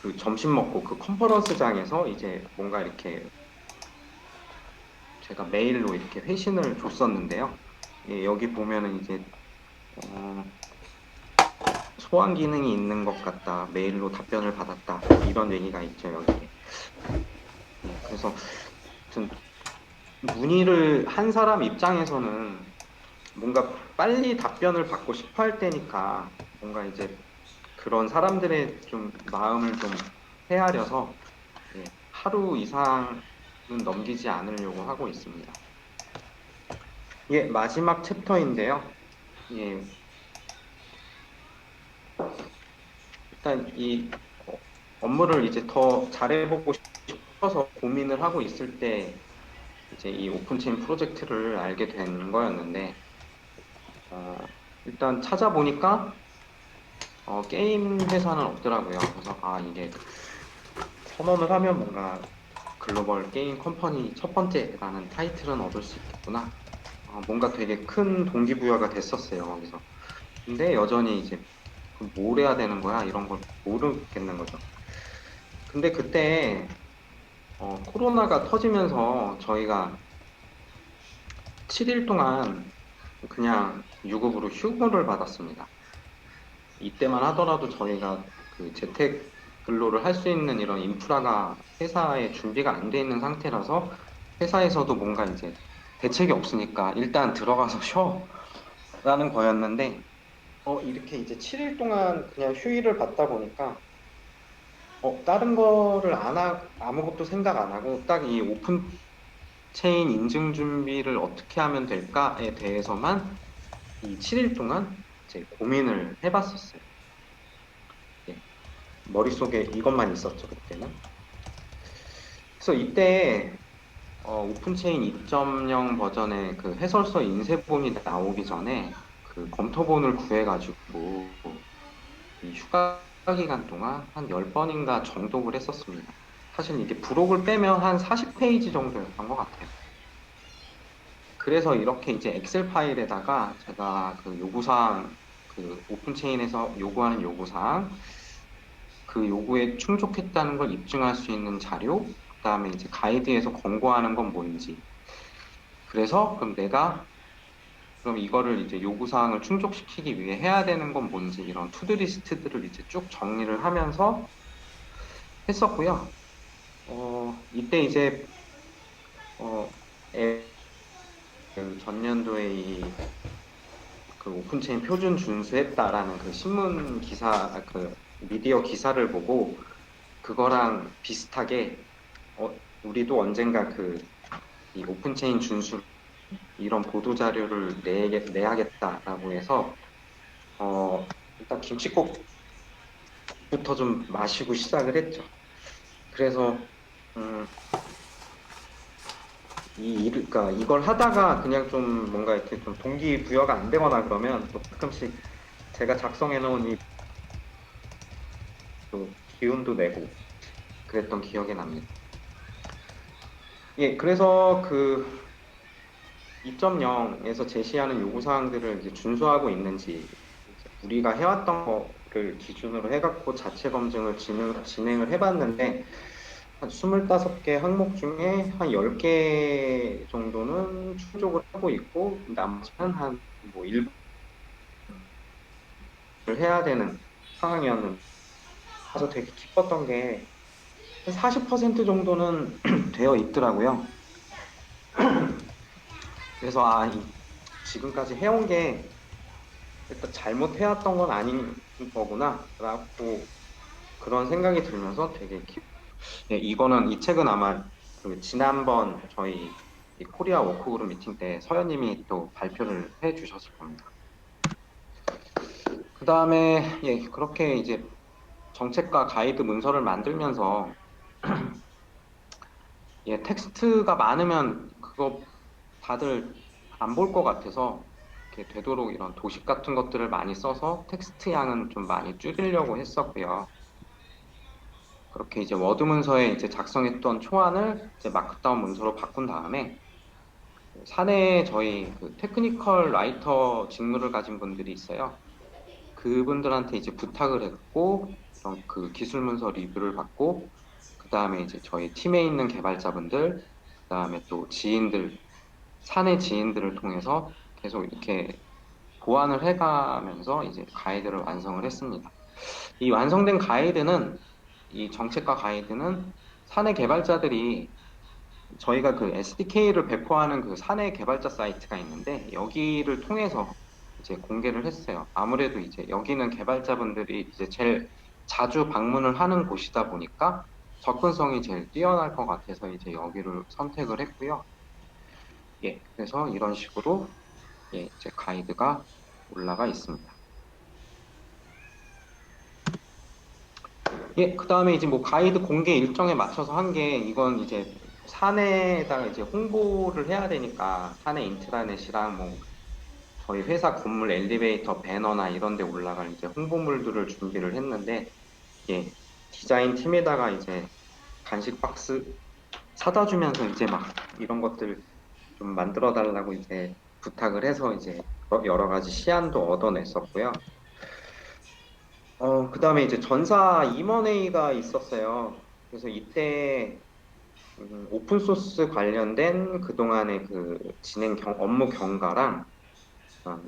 그 점심 먹고 그 컨퍼런스장에서 이제 뭔가 이렇게 제가 메일로 이렇게 회신을 줬었는데요. 예, 여기 보면은 이제 소환 기능이 있는 것 같다. 메일로 답변을 받았다. 이런 얘기가 있죠, 여기에. 그래서 아무튼 문의를 한 사람 입장에서는 뭔가 빨리 답변을 받고 싶어 할 때니까 뭔가 이제 그런 사람들의 좀 마음을 좀 헤아려서 하루 이상은 넘기지 않으려고 하고 있습니다. 예, 마지막 챕터인데요. 예, 일단 이 업무를 이제 더 잘해보고 싶어서 고민을 하고 있을 때 이제 이 오픈체인 프로젝트를 알게 된 거였는데 일단 찾아보니까 게임 회사는 없더라고요. 그래서 이게 선언을 하면 뭔가 글로벌 게임 컴퍼니 첫 번째라는 타이틀은 얻을 수 있겠구나. 뭔가 되게 큰 동기부여가 됐었어요, 거기서. 근데 여전히 이제 뭘 해야 되는 거야? 이런 걸 모르겠는 거죠. 근데 그때 코로나가 터지면서 저희가 7일 동안 그냥 유급으로 휴무를 받았습니다. 이때만 하더라도 저희가 그 재택 근로를 할 수 있는 이런 인프라가 회사에 준비가 안 돼 있는 상태라서 회사에서도 뭔가 이제 대책이 없으니까 일단 들어가서 쉬어라는 거였는데 이렇게 이제 7일 동안 그냥 휴일을 받다 보니까 다른 거를 아무것도 생각 안 하고 딱 이 오픈 체인 인증 준비를 어떻게 하면 될까에 대해서만 이 7일 동안 이제 고민을 해봤었어요. 예, 머릿속에 이것만 있었죠, 그때는. 그래서 이때 오픈체인 2.0 버전의 그 해설서 인쇄본이 나오기 전에 그 검토본을 구해가지고 이 휴가 기간 동안 한 10번인가 정독을 했었습니다. 사실 이게 부록을 빼면 한 40페이지 정도였던 것 같아요. 그래서 이렇게 이제 엑셀 파일에다가 제가 그 요구사항, 그 오픈체인에서 요구하는 요구사항, 그 요구에 충족했다는 걸 입증할 수 있는 자료, 그 다음에 이제 가이드에서 권고하는 건 뭔지. 그래서 그럼 이거를 이제 요구사항을 충족시키기 위해 해야 되는 건 뭔지 이런 투두리스트들을 이제 쭉 정리를 하면서 했었고요. 이때 이제 어, 그 전년도에 그 오픈체인 표준 준수했다라는 그 신문 기사, 그 미디어 기사를 보고 그거랑 비슷하게 우리도 언젠가 이 오픈체인 준수 이런 보도 자료를 내야겠다라고 해서 일단 김치국부터 좀 마시고 시작을 했죠. 그래서 그러니까 이걸 하다가 그냥 좀 뭔가 이렇게 좀 동기부여가 안 되거나 그러면 또 가끔씩 제가 작성해 놓은 또 기운도 내고 그랬던 기억이 납니다. 예, 그래서 그 2.0에서 제시하는 요구사항들을 이제 준수하고 있는지 우리가 해왔던 거를 기준으로 해갖고 자체 검증을 진행을 해봤는데 한 25개 항목 중에 한 10개 정도는 충족을 하고 있고 나머지는 한뭐 일부를 해야 되는 상황이었는데 그래서 되게 기뻤던 게 한 40% 정도는 되어 있더라고요. 그래서 지금까지 해온 게 일단 잘못해왔던 건 아닌 거구나 라고 그런 생각이 들면서 되게 예, 이 책은 아마 그 지난번 저희 이 코리아 워크그룹 미팅 때 서현님이 또 발표를 해 주셨을 겁니다. 그 다음에 예, 그렇게 이제 정책과 가이드 문서를 만들면서 예, 텍스트가 많으면 그거 다들 안 볼 것 같아서 이렇게 되도록 이런 도식 같은 것들을 많이 써서 텍스트 양은 좀 많이 줄이려고 했었고요. 그렇게 이제 워드 문서에 이제 작성했던 초안을 이제 마크다운 문서로 바꾼 다음에 사내에 저희 그 테크니컬 라이터 직무를 가진 분들이 있어요. 그분들한테 이제 부탁을 했고 이런 그 기술 문서 리뷰를 받고 그 다음에 이제 저희 팀에 있는 개발자분들 그 다음에 또 지인들 사내 지인들을 통해서 계속 이렇게 보완을 해가면서 이제 가이드를 완성을 했습니다. 이 완성된 가이드는 이 정책과 가이드는 사내 개발자들이 저희가 그 SDK를 배포하는 그 사내 개발자 사이트가 있는데 여기를 통해서 이제 공개를 했어요. 아무래도 이제 여기는 개발자분들이 이제 제일 자주 방문을 하는 곳이다 보니까 접근성이 제일 뛰어날 것 같아서 이제 여기를 선택을 했고요. 예, 그래서 이런 식으로 예, 이제 가이드가 올라가 있습니다. 예, 그 다음에 이제 뭐 가이드 공개 일정에 맞춰서 한 게 이건 이제 사내에다가 이제 홍보를 해야 되니까 사내 인트라넷이랑 뭐 저희 회사 건물 엘리베이터 배너나 이런 데 올라갈 이제 홍보물들을 준비를 했는데 예, 디자인 팀에다가 이제 간식 박스 사다 주면서 이제 막 이런 것들 좀 만들어 달라고 이제 부탁을 해서 이제 여러 가지 시안도 얻어냈었고요. 그 다음에 이제 전사 임원회의가 있었어요. 그래서 이때 오픈소스 관련된 그동안의 그 업무 경과랑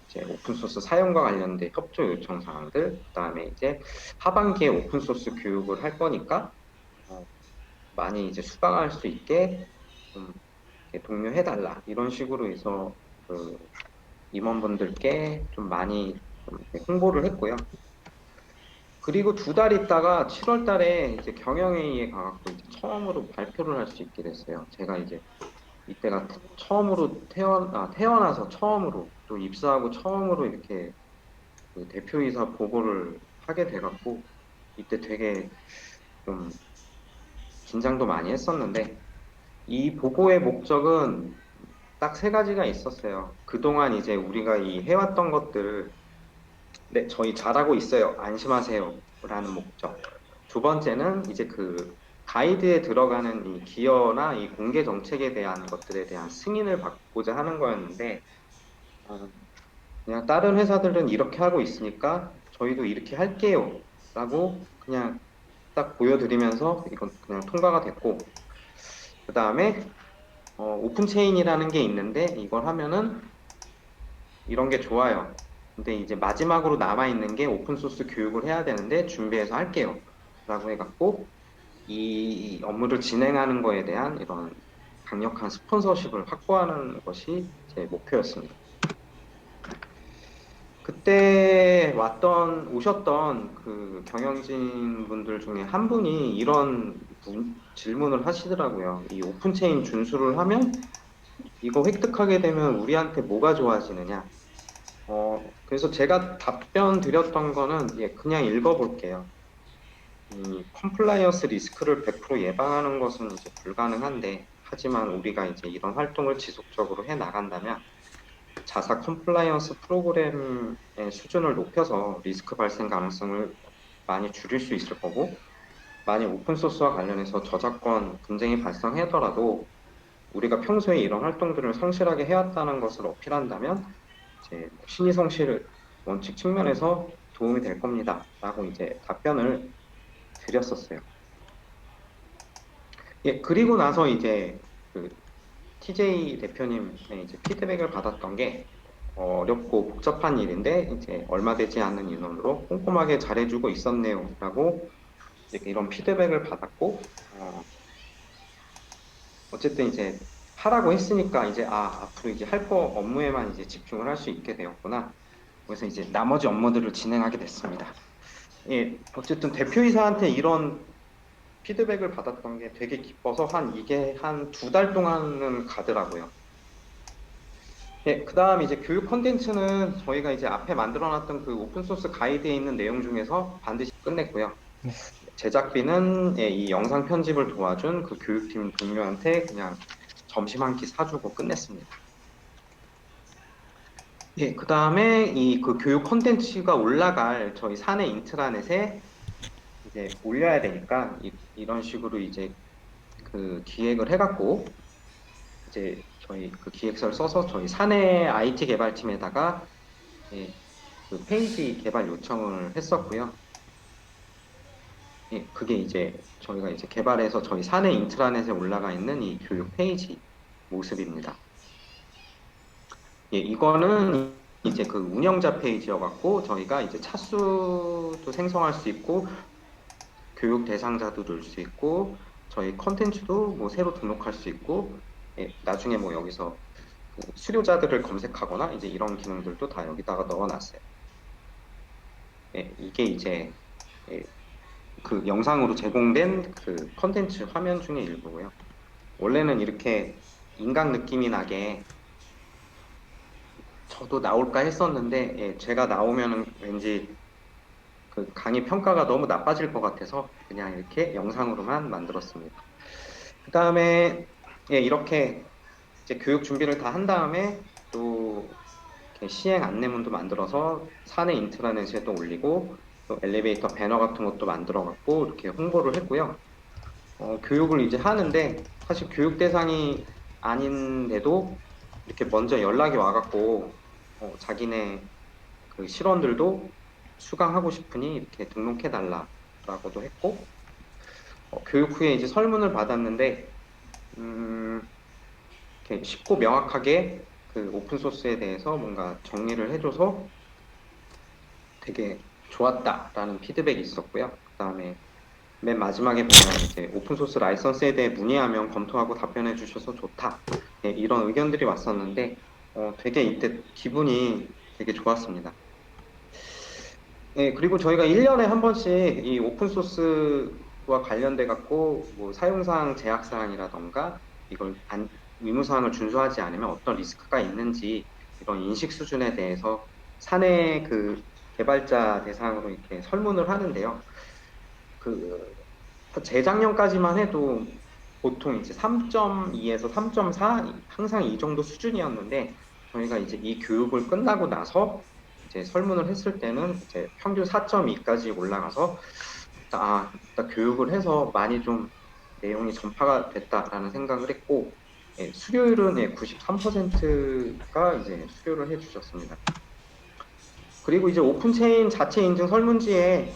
이제 오픈소스 사용과 관련된 협조 요청 사항들, 그 다음에 이제 하반기에 오픈소스 교육을 할 거니까 많이 이제 수강할 수 있게 좀 독려해달라 이런 식으로 해서 그 임원분들께 좀 많이 좀 홍보를 했고요. 그리고 2달 있다가 7월 달에 이제 경영회의에 가갖고 이제 처음으로 발표를 할 수 있게 됐어요. 제가 이제 이때가 처음으로 태어나서 처음으로 또 입사하고 처음으로 이렇게 그 대표이사 보고를 하게 돼갖고 이때 되게 좀 긴장도 많이 했었는데 이 보고의 목적은 딱 세 가지가 있었어요. 그동안 이제 우리가 이 해왔던 것들, 네, 저희 잘하고 있어요. 안심하세요. 라는 목적. 두 번째는 이제 그 가이드에 들어가는 이 기여나 이 공개 정책에 대한 것들에 대한 승인을 받고자 하는 거였는데, 그냥 다른 회사들은 이렇게 하고 있으니까 저희도 이렇게 할게요. 라고 그냥 딱 보여드리면서 이건 그냥 통과가 됐고, 그 다음에 오픈 체인이라는 게 있는데 이걸 하면은 이런 게 좋아요. 근데 이제 마지막으로 남아있는 게 오픈소스 교육을 해야 되는데 준비해서 할게요. 라고 해갖고 이 업무를 진행하는 거에 대한 이런 강력한 스폰서십을 확보하는 것이 제 목표였습니다. 그때 오셨던 그 경영진 분들 중에 한 분이 이런 질문을 하시더라고요. 이 오픈체인 준수를 하면 이거 획득하게 되면 우리한테 뭐가 좋아지느냐. 그래서 제가 답변 드렸던 거는 그냥 읽어볼게요. 이 컴플라이언스 리스크를 100% 예방하는 것은 이제 불가능한데, 하지만 우리가 이제 이런 활동을 지속적으로 해 나간다면 자사 컴플라이언스 프로그램의 수준을 높여서 리스크 발생 가능성을 많이 줄일 수 있을 거고, 만약 오픈소스와 관련해서 저작권 분쟁이 발생하더라도 우리가 평소에 이런 활동들을 성실하게 해왔다는 것을 어필한다면 이제 신의 성실 원칙 측면에서 도움이 될 겁니다. 라고 이제 답변을 드렸었어요. 그리고 나서 이제 그 TJ 대표님의 이제 피드백을 받았던 게 어렵고 복잡한 일인데 이제 얼마 되지 않는 인원으로 꼼꼼하게 잘해주고 있었네요. 라고 이런 피드백을 받았고, 어쨌든 이제 하라고 했으니까 이제 앞으로 이제 할 거 업무에만 이제 집중을 할 수 있게 되었구나. 그래서 이제 나머지 업무들을 진행하게 됐습니다. 어쨌든 대표이사한테 이런 피드백을 받았던 게 되게 기뻐서 이게 한 2달 동안은 가더라고요. 그 다음 이제 교육 콘텐츠는 저희가 이제 앞에 만들어놨던 그 오픈소스 가이드에 있는 내용 중에서 반드시 끝냈고요. 제작비는 이 영상 편집을 도와준 그 교육팀 동료한테 그냥 점심 한 끼 사주고 끝냈습니다. 그 다음에 이 그 교육 콘텐츠가 올라갈 저희 사내 인트라넷에 이제 올려야 되니까 이런 식으로 이제 그 기획을 해갖고 이제 저희 그 기획서를 써서 저희 사내 IT 개발팀에다가 그 페이지 개발 요청을 했었고요. 그게 이제 저희가 이제 개발해서 저희 사내 인트라넷에 올라가 있는 이 교육 페이지 모습입니다. 이거는 이제 그 운영자 페이지여갖고 저희가 이제 차수도 생성할 수 있고 교육 대상자도 넣을 수 있고 저희 컨텐츠도 뭐 새로 등록할 수 있고 나중에 뭐 여기서 그 수료자들을 검색하거나 이제 이런 기능들도 다 여기다가 넣어놨어요. 이게 이제 그 영상으로 제공된 그 컨텐츠 화면 중에 일부고요. 원래는 이렇게 인강 느낌이 나게 저도 나올까 했었는데 제가 나오면은 왠지 그 강의 평가가 너무 나빠질 것 같아서 그냥 이렇게 영상으로만 만들었습니다. 그 다음에 이렇게 이제 교육 준비를 다 한 다음에 또 이렇게 시행 안내문도 만들어서 사내 인트라넷에도 올리고 또 엘리베이터 배너 같은 것도 만들어 갖고 이렇게 홍보를 했고요. 교육을 이제 하는데 사실 교육 대상이 아닌데도 이렇게 먼저 연락이 와갖고 자기네 그 실원들도 수강하고 싶으니 이렇게 등록해 달라라고도 했고, 교육 후에 이제 설문을 받았는데 이렇게 쉽고 명확하게 그 오픈 소스에 대해서 뭔가 정리를 해줘서 되게 좋았다라는 피드백이 있었고요. 그다음에 맨 마지막에 보면 이제 오픈 소스 라이선스에 대해 문의하면 검토하고 답변해 주셔서 좋다. 이런 의견들이 왔었는데 되게 이때 기분이 되게 좋았습니다. 그리고 저희가 1년에 한 번씩 이 오픈소스와 관련돼 갖고 뭐 사용사항 제약사항이라던가 이걸 의무사항을 준수하지 않으면 어떤 리스크가 있는지 이런 인식 수준에 대해서 사내 그 개발자 대상으로 이렇게 설문을 하는데요. 그 재작년까지만 해도 보통 이제 3.2에서 3.4 항상 이 정도 수준이었는데 저희가 이제 이 교육을 끝나고 나서 이제 설문을 했을 때는 이제 평균 4.2까지 올라가서 일단 교육을 해서 많이 좀 내용이 전파가 됐다라는 생각을 했고 수료율은 93%가 이제 수료를 해주셨습니다. 그리고 이제 오픈체인 자체 인증 설문지에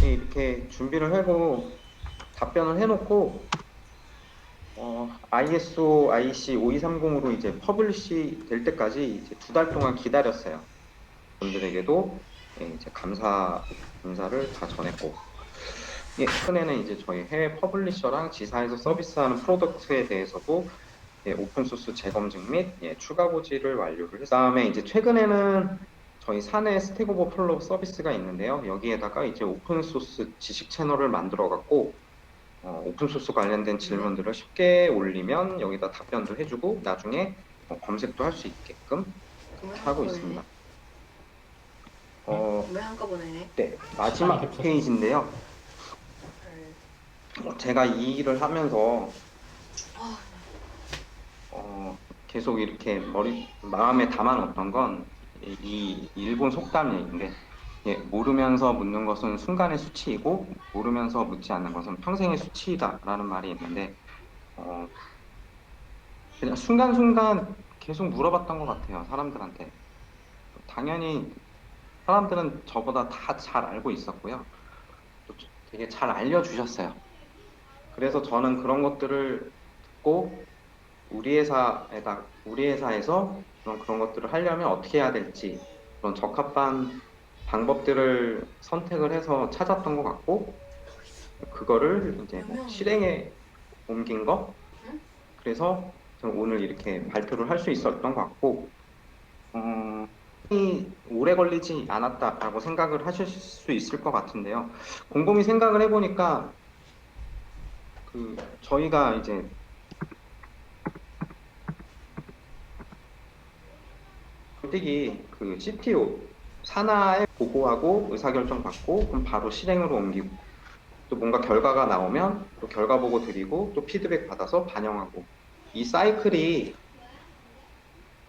이렇게 준비를 하고 답변을 해놓고 ISO IEC 5230으로 이제 퍼블리시 될 때까지 이제 2달 동안 기다렸어요. 분들에게도 이제 감사 인사를 다 전했고, 최근에는 이제 저희 해외 퍼블리셔랑 지사에서 서비스하는 프로덕트에 대해서도 오픈소스 재검증 및 추가 고지를 완료를 했어요. 그다음에 이제 최근에는 저희 사내 스택 오버플로우 서비스가 있는데요. 여기에다가 이제 오픈소스 지식 채널을 만들어 갖고 오픈소스 관련된 질문들을 쉽게 올리면 여기다 답변도 해주고 나중에 검색도 할 수 있게끔 하고 있습니다. 왜 한꺼번에? 네, 마지막 페이지인데요. 제가 이 일을 하면서 계속 이렇게 마음에 담아놓던 건 이 일본 속담 얘기인데 모르면서 묻는 것은 순간의 수치이고 모르면서 묻지 않는 것은 평생의 수치이다라는 말이 있는데 그냥 순간순간 계속 물어봤던 것 같아요. 사람들한테. 당연히 사람들은 저보다 다 잘 알고 있었고요. 또 되게 잘 알려주셨어요. 그래서 저는 그런 것들을 듣고 우리 회사에서 그런 것들을 하려면 어떻게 해야 될지 그런 적합한 방법들을 선택을 해서 찾았던 것 같고 그거를 이제 실행에 옮긴 거 그래서 저는 오늘 이렇게 발표를 할 수 있었던 것 같고 오래 걸리지 않았다라고 생각을 하실 수 있을 것 같은데요. 곰곰이 생각을 해보니까 저희가 이제 솔직히 CTO 산하에 보고하고 의사결정 받고 그럼 바로 실행으로 옮기고 또 뭔가 결과가 나오면 또 결과 보고 드리고 또 피드백 받아서 반영하고 이 사이클이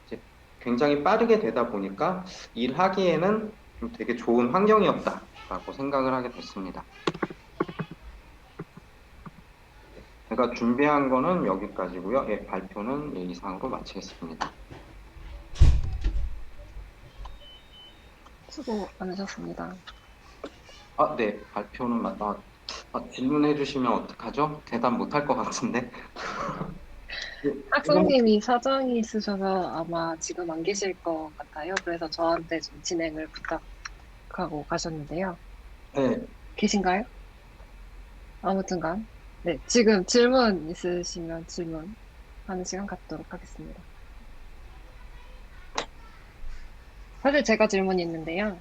이제 굉장히 빠르게 되다 보니까 일하기에는 좀 되게 좋은 환경이었다라고 생각을 하게 됐습니다. 제가 준비한 거는 여기까지고요. 발표는 이상으로 마치겠습니다. 수고 많으셨습니다. 네. 발표는 질문해 주시면 어떡하죠? 대답 못할 것 같은데. 학생님이 사정이 있으셔서 아마 지금 안 계실 것 같아요. 그래서 저한테 좀 진행을 부탁하고 가셨는데요. 네. 계신가요? 아무튼간. 네, 지금 질문 있으시면 질문하는 시간 갖도록 하겠습니다. 사실 제가 질문이 있는데요.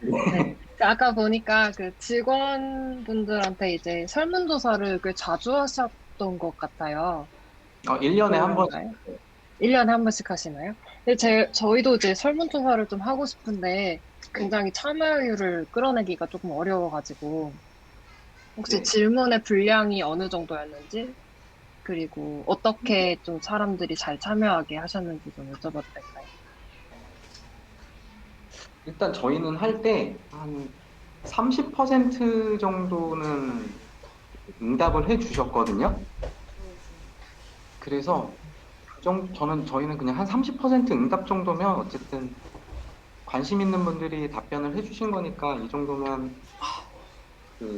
네. 아까 보니까 그 직원분들한테 이제 설문조사를 꽤 자주 하셨던 것 같아요. 1년에 한 번. 1년에 한 번씩 하시나요? 근데 저희도 이제 설문조사를 좀 하고 싶은데 굉장히 참여율을 끌어내기가 조금 어려워가지고 혹시 질문의 분량이 어느 정도였는지 그리고 어떻게 좀 사람들이 잘 참여하게 하셨는지 좀 여쭤봐도 될까요? 일단 저희는 할 때 한 30% 정도는 응답을 해 주셨거든요. 그래서 저희는 그냥 한 30% 응답 정도면 어쨌든 관심 있는 분들이 답변을 해 주신 거니까 이 정도면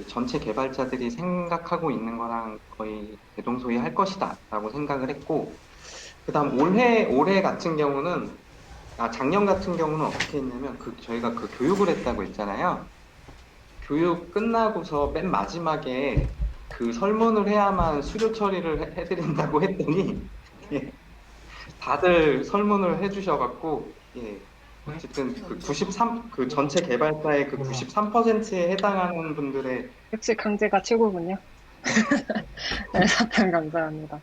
전체 개발자들이 생각하고 있는 거랑 거의 대동소이할 것이다 라고 생각을 했고 그다음 올해 같은 경우는 작년 같은 경우는 어떻게 했냐면 저희가 교육을 했다고 했잖아요. 교육 끝나고서 맨 마지막에 설문을 해야만 수료 처리를 해드린다고 했더니 다들 설문을 해주셔갖고 어쨌든 전체 개발자의 93%에 해당하는 분들의 역시 강제가 최고군요. 네, 답변 감사합니다.